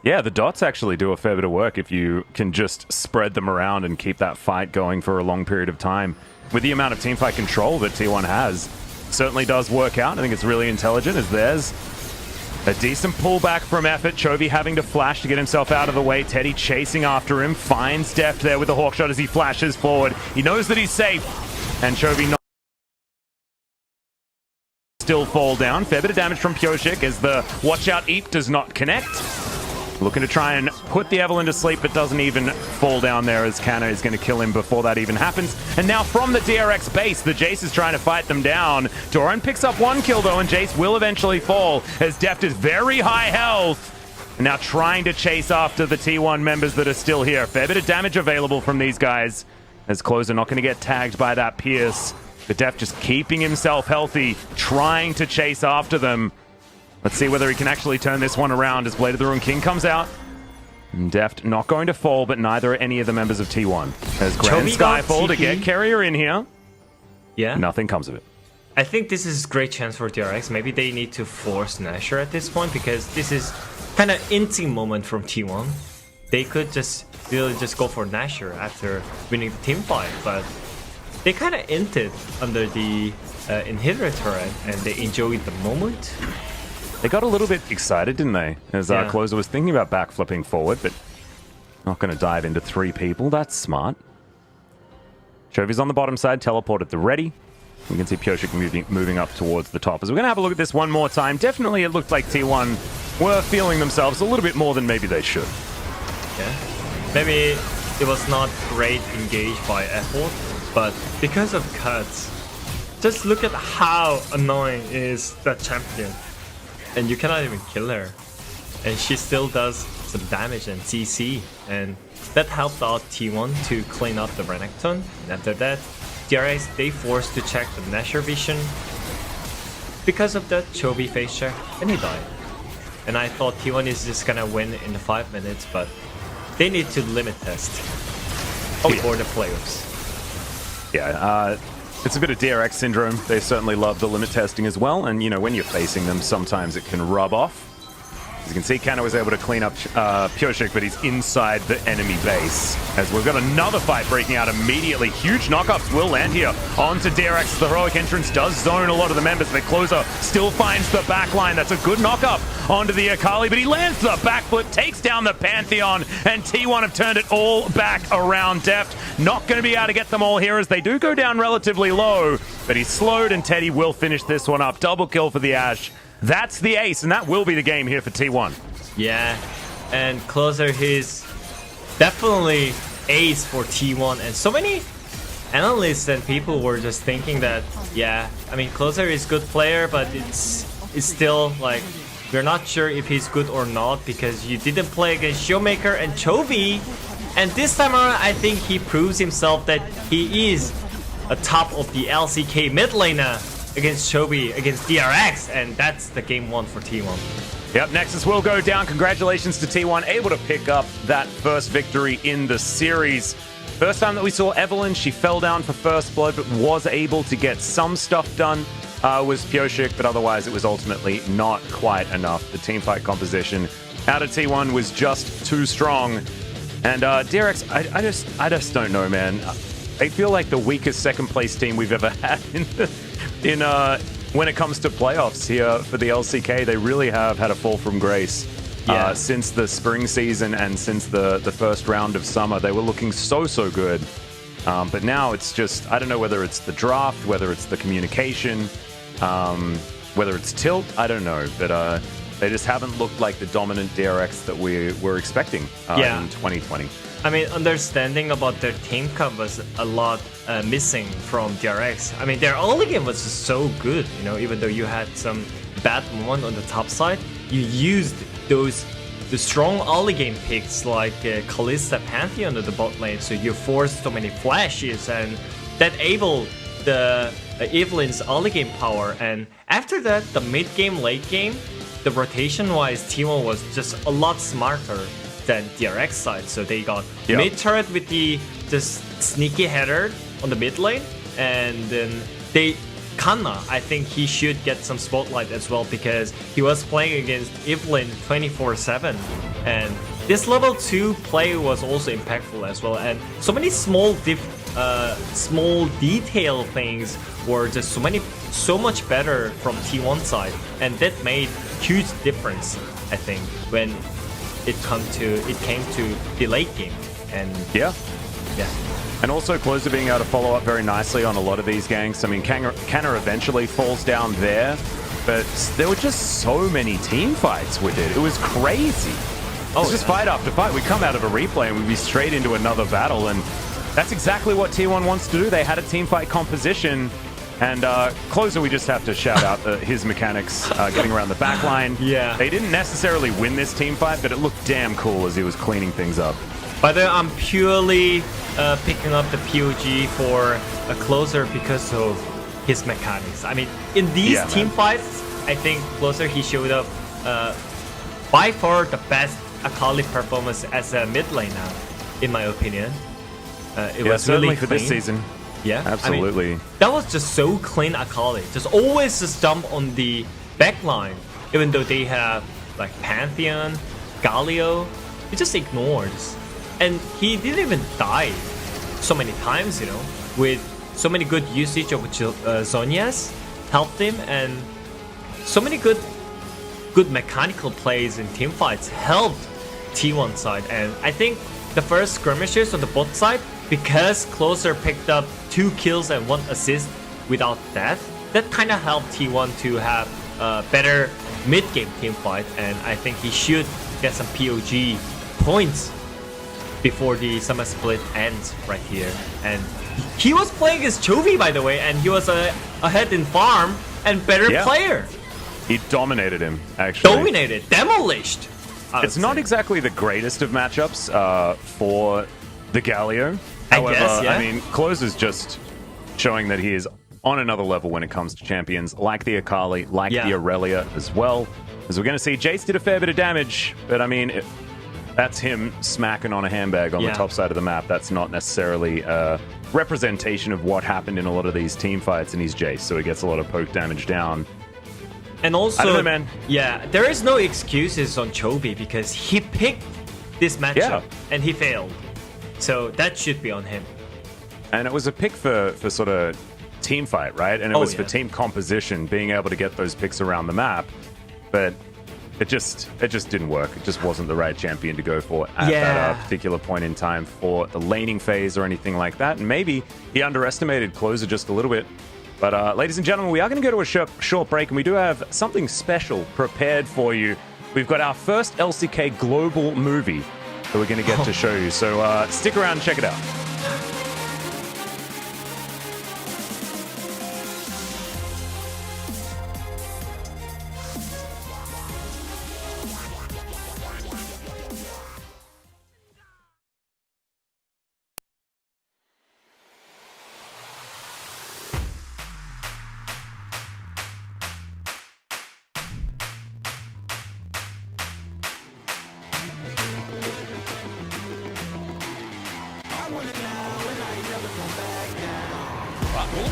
Yeah, the dots actually do a fair bit of work if you can just spread them around and keep that fight going for a long period of time. With the amount of teamfight control that T1 has, certainly does work out. I think it's really intelligent as there's a decent pullback from effort. Chovy having to flash to get himself out of the way. Teddy chasing after him, finds Deft there with the hawk shot as he flashes forward. He knows that he's safe, and Chovy not still fall down. Fair bit of damage from Pyoshik as the watch out Eep does not connect. Looking to try and put the Evelynn to sleep, but doesn't even fall down there as Canna is going to kill him before that even happens. And now from the DRX base, the Jace is trying to fight them down. Doran picks up one kill though, and Jace will eventually fall as Deft is very high health. And now trying to chase after the T1 members that are still here. Fair bit of damage available from these guys as Closer not going to get tagged by that Pierce. But Deft just keeping himself healthy, trying to chase after them. Let's see whether he can actually turn this one around as Blade of the Ruined King comes out. And Deft not going to fall, but neither are any of the members of T1. As Grand Skyfall to get Carrier in here. Yeah. Nothing comes of it. I think this is a great chance for DRX. Maybe they need to force Nashor at this point because this is kind of inting moment from T1. They could just really just go for Nashor after winning the team fight, but they kind of inted under the inhibitor turret and they enjoyed the moment. They got a little bit excited, didn't they? As Closer was thinking about backflipping forward, but Not going to dive into 3 people. That's smart. Chovy's on the bottom side, teleport at the ready. You can see Pyosik moving up towards the top. As we're going to have a look at this one more time. Definitely it looked like T1 were feeling themselves a little bit more than maybe they should. Yeah. Maybe it was not great engaged by effort, but because of cuts, just look at how annoying is that champion. And you cannot even kill her. And she still does some damage and CC. And that helped out T1 to clean up the Renekton. And after that, DRX, they forced to check the Nashor vision because of the Chovy face check, and he died. And I thought T1 is just gonna win in the 5 minutes, but they need to limit test before the playoffs. Yeah, it's a bit of DRX syndrome. They certainly love the limit testing as well, and you know, when you're facing them, sometimes it can rub off. As you can see, Kana was able to clean up Pyosik, but he's inside the enemy base. As we've got another fight breaking out immediately. Huge knockups will land here onto DRX. The heroic entrance does zone a lot of the members. The closer still finds the backline. That's a good knockup onto the Akali, but he lands the back foot, takes down the Pantheon, and T1 have turned it all back around Deft. Not going to be able to get them all here as they do go down relatively low, but he's slowed, and Teddy will finish this one up. Double kill for the Ashe. That's the ace, and that will be the game here for T1. Yeah, and Closer, he's definitely ace for T1. And so many analysts and people were just thinking that, yeah, I mean, Closer is good player, but it's still like, we're not sure if he's good or not because you didn't play against Showmaker and Chovy. And this time around, I think he proves himself that he is a top of the LCK mid laner against Chovy, against DRX, and that's the game 1 for T1. Yep, Nexus will go down. Congratulations to T1, able to pick up that first victory in the series. First time that we saw Evelyn, she fell down for first blood, but was able to get some stuff done. Was Pyosik, but otherwise it was ultimately not quite enough. The teamfight composition out of T1 was just too strong. And DRX, I just don't know, man. I feel like the weakest second place team we've ever had when it comes to playoffs here for the LCK. They really have had a fall from grace since the spring season and since the first round of summer. They were looking so good, but now it's just, I don't know whether it's the draft, whether it's the communication, whether it's tilt, I don't know, but they just haven't looked like the dominant DRX that we were expecting in 2020. I mean, understanding about their team comp was a lot missing from DRX. I mean, their early game was just so good, you know, even though you had some bad moment on the top side, you used the strong early game picks like Kalista Pantheon on the bot lane, so you forced so many flashes, and that enabled the Evelyn's early game power. And after that, the mid game, late game, the rotation-wise, T1 was just a lot smarter than DRX side. So they got mid turret with the just sneaky header on the mid lane, and then Kanna, I think he should get some spotlight as well because he was playing against Evelyn 24/7, and this level 2 play was also impactful as well. And so many small detail things were just so much better from T1 side, and that made huge difference, I think, when it came to the late game. And yeah. And also Closer being able to follow up very nicely on a lot of these ganks. I mean, Kanna eventually falls down there, but there were just so many team fights with it. It was crazy. It's just fight after fight. We come out of a replay and we'd be straight into another battle, and that's exactly what T1 wants to do. They had a team fight composition, and Closer, we just have to shout out his mechanics getting around the backline. Yeah. They didn't necessarily win this team fight, but it looked damn cool as he was cleaning things up. But I'm purely picking up the POG for a Closer because of his mechanics. I mean, in these team fights, I think Closer, he showed up by far the best Akali performance as a mid laner, in my opinion. It was certainly really for clean. this season. Yeah, absolutely. I mean, that was just so clean Akali. Just always just dump on the backline, even though they have like Pantheon, Galio. He just ignores, and he didn't even die so many times. You know, with so many good usage of Zhonya's helped him, and so many good mechanical plays in team fights helped T1 side. And I think the first skirmishes on the both side, because Closer picked up 2 kills and 1 assist without death, that kind of helped T1 to have a better mid-game team fight, and I think he should get some POG points before the Summer Split ends right here. And he was playing as Chovy, by the way, and he was ahead in farm and better player. He dominated him, actually. Dominated, demolished. It's not exactly the greatest of matchups for the Galio. However, I mean, Closer's just showing that he is on another level when it comes to champions, like the Akali, like the Aurelia as well. As we're going to see, Jace did a fair bit of damage, but I mean, that's him smacking on a handbag on the top side of the map. That's not necessarily a representation of what happened in a lot of these team fights, and he's Jace, so he gets a lot of poke damage down. And also, I don't know, man. Yeah, there is no excuses on Chovy because he picked this matchup and he failed. So that should be on him. And it was a pick for sort of team fight, right? And it was for team composition, being able to get those picks around the map. But it just didn't work. It just wasn't the right champion to go for at that particular point in time for the laning phase or anything like that. And maybe he underestimated Closer just a little bit. But ladies and gentlemen, we are going to go to a short break, and we do have something special prepared for you. We've got our first LCK global movie that we're going to get to show you. So stick around and check it out.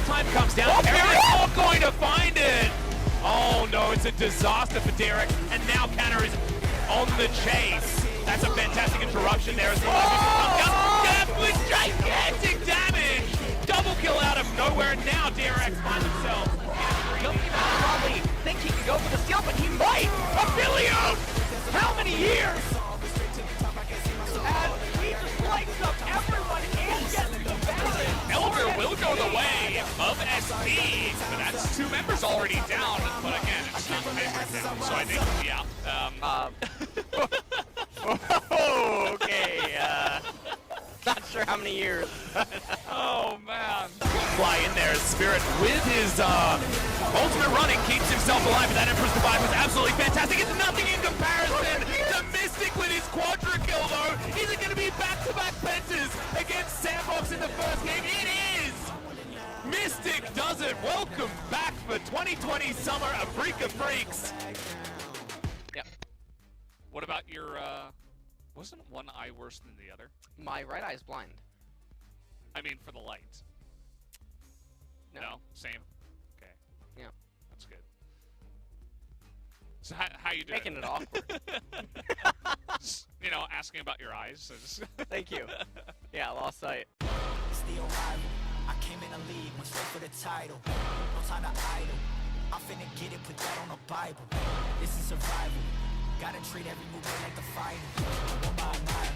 Time comes down. They're not going to find it. Oh no, it's a disaster for DRX, and now Canner is on the chase. That's a fantastic interruption there as well. Gap with gigantic damage. Double kill out of nowhere, and now DRX finds himself. Probably think he can go for the steal, but he might. Affiliate! How many years? And he just lights up everyone and gets the balance. Elder will go the way of SP, but that's 2 members already down. But again, it's not favorite, so I think he'll be out. Okay, not sure how many years. Oh man. Fly in there, Spirit with his ultimate running keeps himself alive, but that Emperor's Divide was absolutely fantastic. It's nothing in comparison to Mystic with his quadra kill though. Is it going to be back-to-back pentas against Sandbox in the first game? It is! Mystic does it. Welcome back for 2020 Summer Africa Freaks. Yep. What about your, wasn't one eye worse than the other? My right eye is blind. I mean, for the light. No, same. Okay. Yeah. That's good. So how you doing? Making it awkward. Just, you know, asking about your eyes. So just Thank you. Yeah, lost sight. It's the arrival. I came in the league, went straight for the title. No time to idle. I'm finna get it, put that on the Bible. This is survival. Gotta treat every move like the final. One by nine.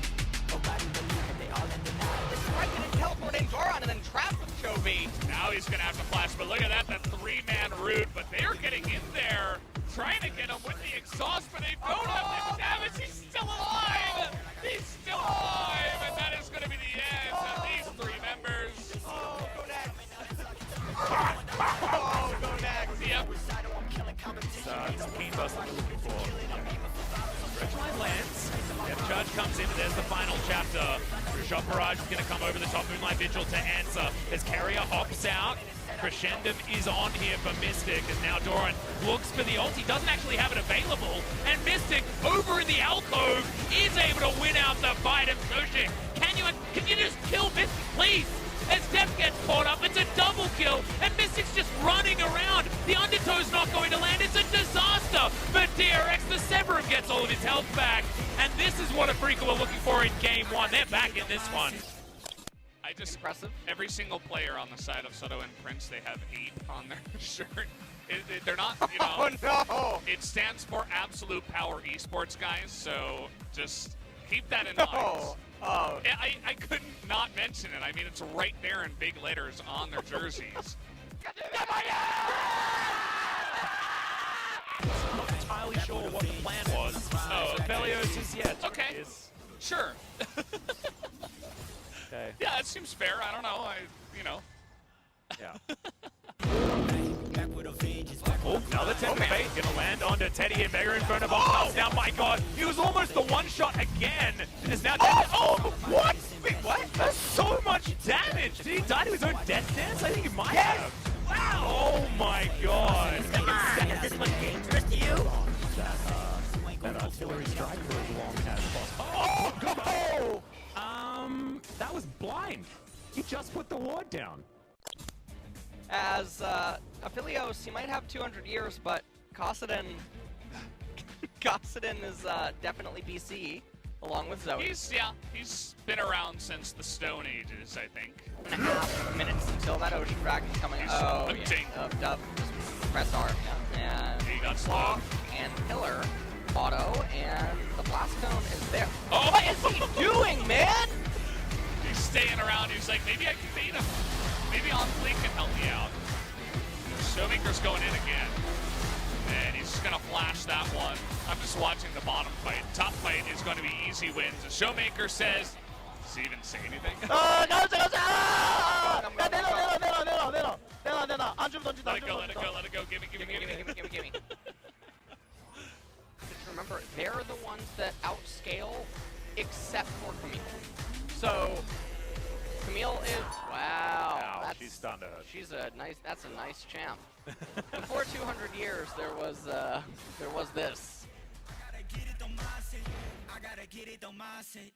Nobody believe it, they all in denial. Right and teleporting Goron and then trapped with Chovy. now he's gonna have to flash. But look at that 3-man root. But they're getting in there, trying to get him with the exhaust, but they don't have the damage. He's still alive. He's still alive, and that is gonna be the end of these 3 members. Oh, go next. Oh, go next. Yep. It's Keen Bust looking for. Ridgeline lands. If Judge comes in, there's the final chapter. Shot Barrage is going to come over the top. Moonlight Vigil to answer. As Carrier hops out. Crescendum is on here for Mystic. As now Doran looks for the ult. He doesn't actually have it available. And Mystic, over in the alcove, is able to win out the fight. And Sushi, can you just kill Mystic, please? As Death gets caught up, it's a double kill, and Mystic's just running around. The Undertow's not going to land. It's a disaster for DRX. The Severum gets all of his health back, and this is what Africa were looking for in Game 1. They're back in this one. I just Impressive. Every single player on the side of Soto and Prince, they have 8 on their shirt. They're not, you know. Oh no! It stands for Absolute Power Esports, guys. So just keep that in mind. Oh, I couldn't not mention it. I mean, it's right there in big letters on their jerseys. I'm not entirely sure what the plan was. Oh, Velios is, yeah, Okay. Sure. Okay. Yeah, that seems fair. I don't know. You know. Yeah. Oh, another Tech bait gonna land onto Teddy and Mega Inferno box. Now, my God, he was almost the one shot again. And is now dead. Oh, what? Wait, what? That's so much damage. Did he die to his own death dance? I think he might have. Wow. Oh my God. Is this one dangerous to you? That artillery strike for as long as possible. Oh, that was blind. He just put the ward down. as Aphelios, he might have 200 years, but Kassadin is definitely BC, along with Zoe. He's been around since the Stone Ages, I think. 1.5 minutes until that Ocean Dragon's coming. He's Oh, hunting. yeah. Dub. Just press R. Yeah. And He got slowed. and Pillar, auto, and the Blast Cone is there. Oh. What is he doing, man? He's staying around. He's like, maybe I can bait him. Maybe On Fleek can help me out. Showmaker's going in again. And he's just gonna flash that one. I'm just watching the bottom fight. Top fight is going to be easy wins. The Showmaker says, does he even say anything? No, Let it go, let it go, let it go. Gimme. Gimme. Just remember, they're the ones that outscale, except for Camille. So, Camille is wow. That's, she's stunned her. She's a nice. That's a nice champ. Before 200 years, there was this. I gotta get it on my set.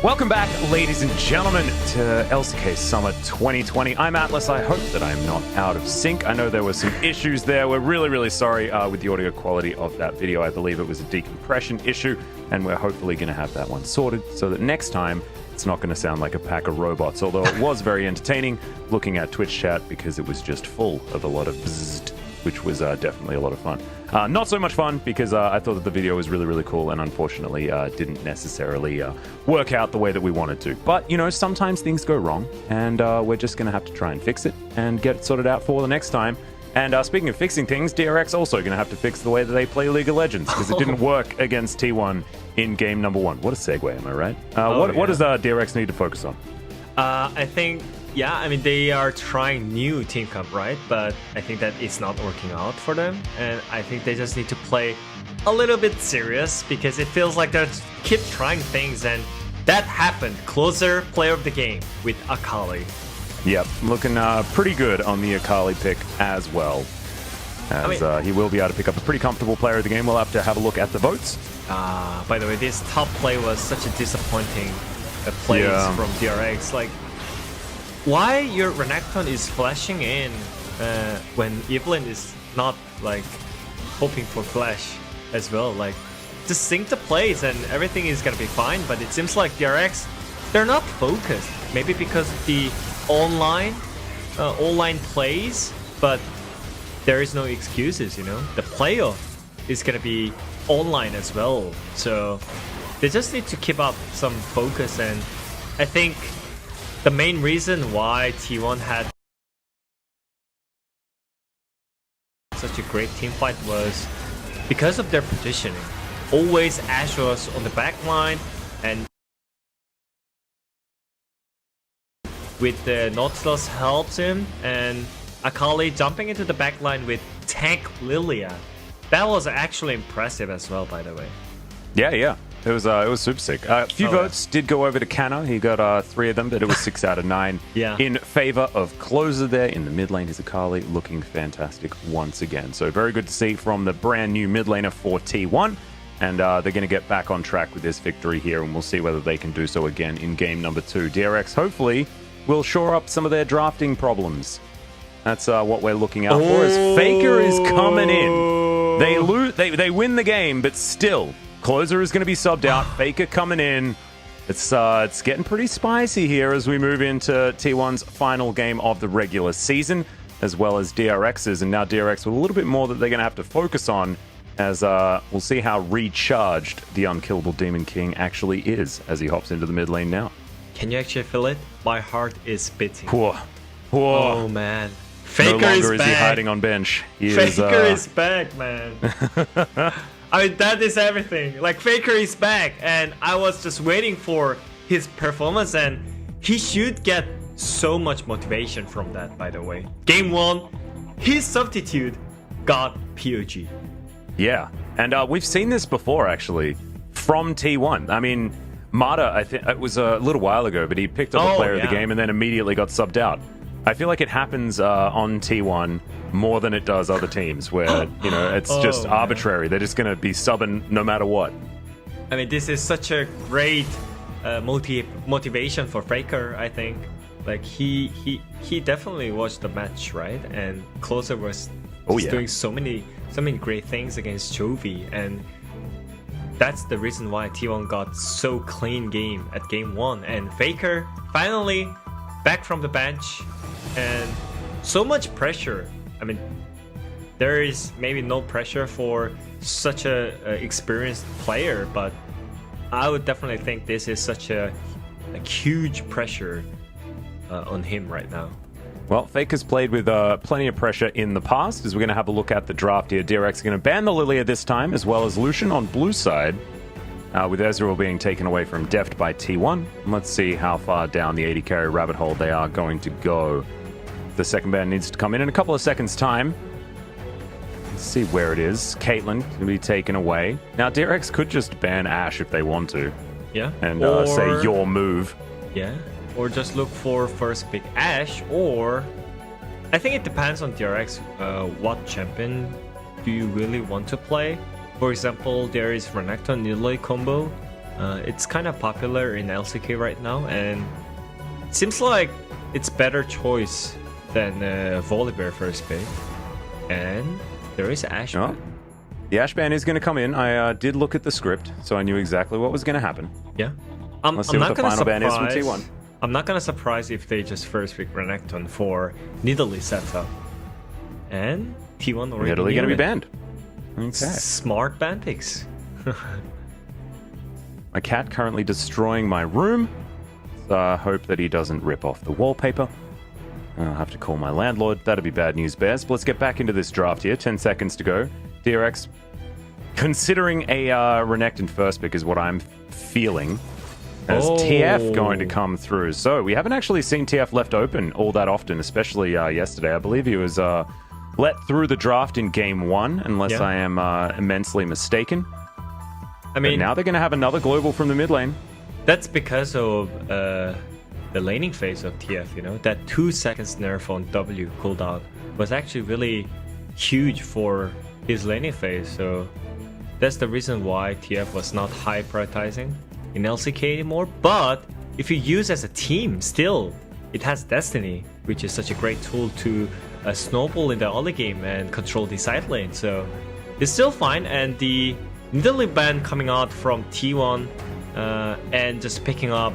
Welcome back, ladies and gentlemen, to LCK Summer 2020. I'm Atlas. I hope that I'm not out of sync. I know there were some issues there. We're really sorry with the audio quality of that video. I believe it was a decompression issue, and we're hopefully going to have that one sorted so that next time it's not going to sound like a pack of robots, although it was very entertaining looking at Twitch chat because it was just full of a lot of bzzzt, which was definitely a lot of fun. Not so much fun because I thought that the video was really, really cool and unfortunately didn't necessarily work out the way that we wanted to. But, you know, sometimes things go wrong and we're just going to have to try and fix it and get it sorted out for the next time. And speaking of fixing things, DRX also going to have to fix the way that they play League of Legends because it didn't work against T1 in game number 1. What a segue, am I right? What does DRX need to focus on? I think, yeah, I mean, they are trying new team comp, right? But I think that it's not working out for them. And I think they just need to play a little bit serious because it feels like they keep trying things. And that happened. Closer player of the game with Akali. Yep, looking pretty good on the Akali pick as well. As he will be able to pick up a pretty comfortable player of the game. We'll have to have a look at the votes. By the way, this top play was such a disappointing plays from DRX. Like, why your Renekton is flashing in when Evelyn is not like hoping for flash as well? Like, just sync the plays and everything is gonna be fine. But it seems like DRX, they're not focused. Maybe because of the online plays, but there is no excuses, you know. The playoff is gonna be online as well, so they just need to keep up some focus. And I think the main reason why T1 had such a great team fight was because of their positioning. Always Ash was on the back line, and with the Nautilus helps him, and Akali jumping into the back line with tank Lilia. That was actually impressive as well, by the way. Yeah. It was super sick. A few votes did go over to Canna. He got 3 of them, but it was 6 out of 9 in favor of Closer there. In the mid lane is Akali, looking fantastic once again. So very good to see from the brand new mid laner for T1. And they're going to get back on track with this victory here, and we'll see whether they can do so again in game number 2. DRX hopefully will shore up some of their drafting problems. That's what we're looking out for as Faker is coming in. They win the game, but still, Closer is going to be subbed out. Faker coming in. It's getting pretty spicy here as we move into T1's final game of the regular season, as well as DRX's. And now DRX with a little bit more that they're going to have to focus on, as we'll see how recharged the unkillable Demon King actually is as he hops into the mid lane now. Can you actually feel it? My heart is beating. Whoa. Oh man. Faker no longer is is he back. hiding on bench. Faker is back, man. I mean, that is everything. Like, Faker is back, and I was just waiting for his performance, and he should get so much motivation from that, by the way. Game 1, his substitute got POG. Yeah, and we've seen this before, actually, from T1. I mean, Mata, I think it was a little while ago, but he picked up a player of the game and then immediately got subbed out. I feel like it happens on T1 more than it does other teams, where you know it's just arbitrary. They're just going to be subbing no matter what. I mean, this is such a great motivation for Faker. I think, like he definitely watched the match, right? And Closer was doing so many great things against Chovy, and that's the reason why T1 got so clean game at game 1. And Faker finally back from the bench, and so much pressure. I mean, there is maybe no pressure for such a experienced player, but I would definitely think this is such a huge pressure on him right now. Well, Faker's played with plenty of pressure in the past, as we're going to have a look at the draft here. DRX is going to ban the Lilia this time, as well as Lucian on blue side, with Ezreal being taken away from Deft by T1. Let's see how far down the 80 carry rabbit hole they are going to go. The second ban needs to come in a couple of seconds' time. Let's see where it is. Caitlyn going to be taken away. Now, DRX could just ban Ashe if they want to. Yeah. And say your move. Yeah. Or just look for first pick Ashe, or I think it depends on DRX. What champion do you really want to play? For example, there is Renekton Nidalee combo. It's kind of popular in LCK right now, and it seems like it's better choice than Volibear first pick. And there is Ashe. Oh. The Ashe ban is going to come in. I did look at the script, so I knew exactly what was going to happen. Yeah. Let's see what the final ban is from T1. I'm not gonna surprise if they just first pick Renekton for Nidalee setup. And T1 already Nidalee gonna be banned. Okay. Smart ban picks. My cat currently destroying my room. So I hope that he doesn't rip off the wallpaper. I'll have to call my landlord. That'd be bad news, Bears. But let's get back into this draft here. 10 seconds to go. DRX considering a Renekton first pick is what I'm feeling. As TF going to come through. So we haven't actually seen TF left open all that often, especially yesterday. I believe he was let through the draft in game 1, unless I am immensely mistaken. I mean, but now they're going to have another global from the mid lane. That's because of the laning phase of TF, you know? That 2 seconds nerf on W cooldown was actually really huge for his laning phase. So that's the reason why TF was not high prioritizing in LCK anymore. But if you use as a team, still it has Destiny, which is such a great tool to snowball in the early game and control the side lane. So it's still fine. And the Nidalee ban coming out from T1 and just picking up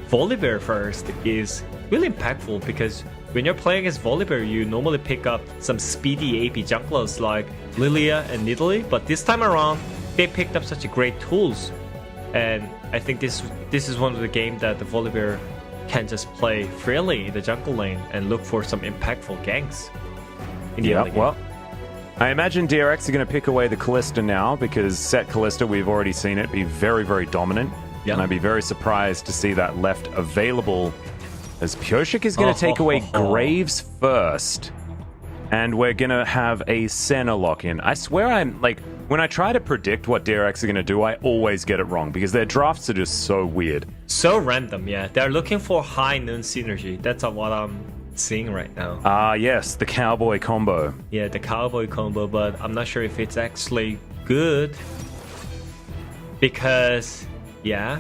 Volibear first is really impactful, because when you're playing as Volibear, you normally pick up some speedy AP junglers like Lilia and Nidalee, but this time around they picked up such a great tools. And I think this is one of the games that the Volibear can just play freely in the jungle lane and look for some impactful ganks. Well, I imagine DRX are going to pick away the Kalista now, because set Kalista, we've already seen it be very, very dominant. Yeah. And I'd be very surprised to see that left available, as Pyosik is going to take away Graves first. And we're going to have a Senna lock-in. I swear I'm, like, when I try to predict what DRX are going to do, I always get it wrong, because their drafts are just so weird. So random, yeah. They're looking for high noon synergy. That's what I'm seeing right now. Yes, the cowboy combo. Yeah, the cowboy combo, but I'm not sure if it's actually good. Because, yeah,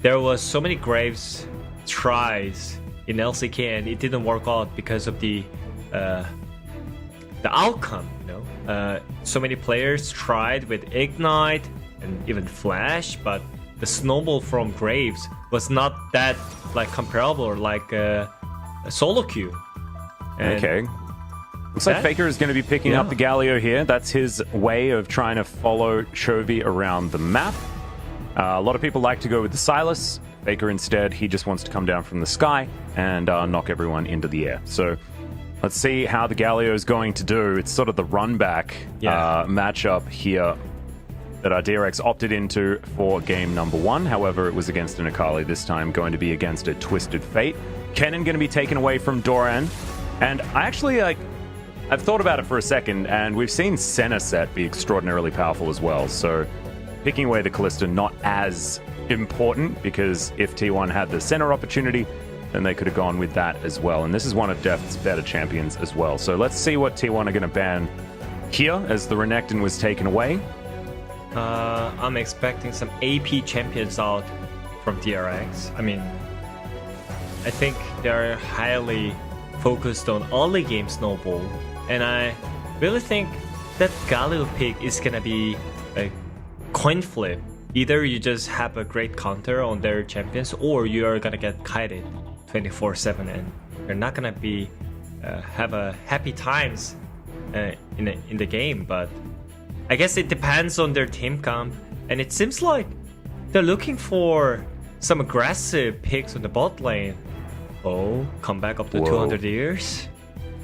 there was so many Graves tries in LCK and it didn't work out because of the outcome, you know. So many players tried with Ignite and even Flash, but the snowball from Graves was not that like comparable or like a solo queue. And okay. Looks like Faker is going to be picking up the Galio here. That's his way of trying to follow Chovy around the map. A lot of people like to go with the Sylas. Faker instead, he just wants to come down from the sky and knock everyone into the air. So let's see how the Galio is going to do. It's sort of the run-back matchup here that our DRX opted into for game number 1. However, it was against an Akali this time, going to be against a Twisted Fate. Kennen going to be taken away from Doran. And I actually, I've thought about it for a second, and we've seen Senna set be extraordinarily powerful as well. So picking away the Kalista not as important, because if T1 had the Senna opportunity, then they could have gone with that as well. And this is one of Deft's better champions as well. So let's see what T1 are going to ban here as the Renekton was taken away. I'm expecting some AP champions out from DRX. I mean, I think they're highly focused on early game snowball, and I really think that Galio pick is gonna be a coin flip. Either you just have a great counter on their champions, or you are gonna get kited 24/7, and you're not gonna be have a happy times in the game. But I guess it depends on their team comp, and it seems like they're looking for some aggressive picks on the bot lane. Oh, come back up to 200 years.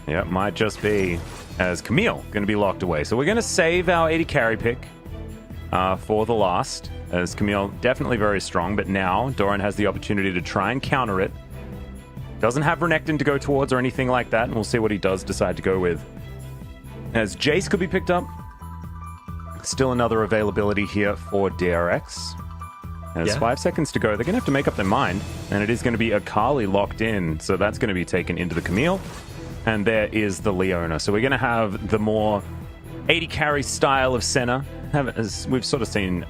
Yeah, might just be, as Camille going to be locked away. So we're going to save our 80 carry pick for the last, as Camille definitely very strong, but now Doran has the opportunity to try and counter it. Doesn't have Renekton to go towards or anything like that, and we'll see what he does decide to go with. As Jace could be picked up. Still another availability here for DRX. And there's 5 seconds to go. They're going to have to make up their mind, and it is going to be Akali locked in, so that's going to be taken into the Camille. And there is the Leona. So we're going to have the more 80 carry style of Senna, as we've sort of seen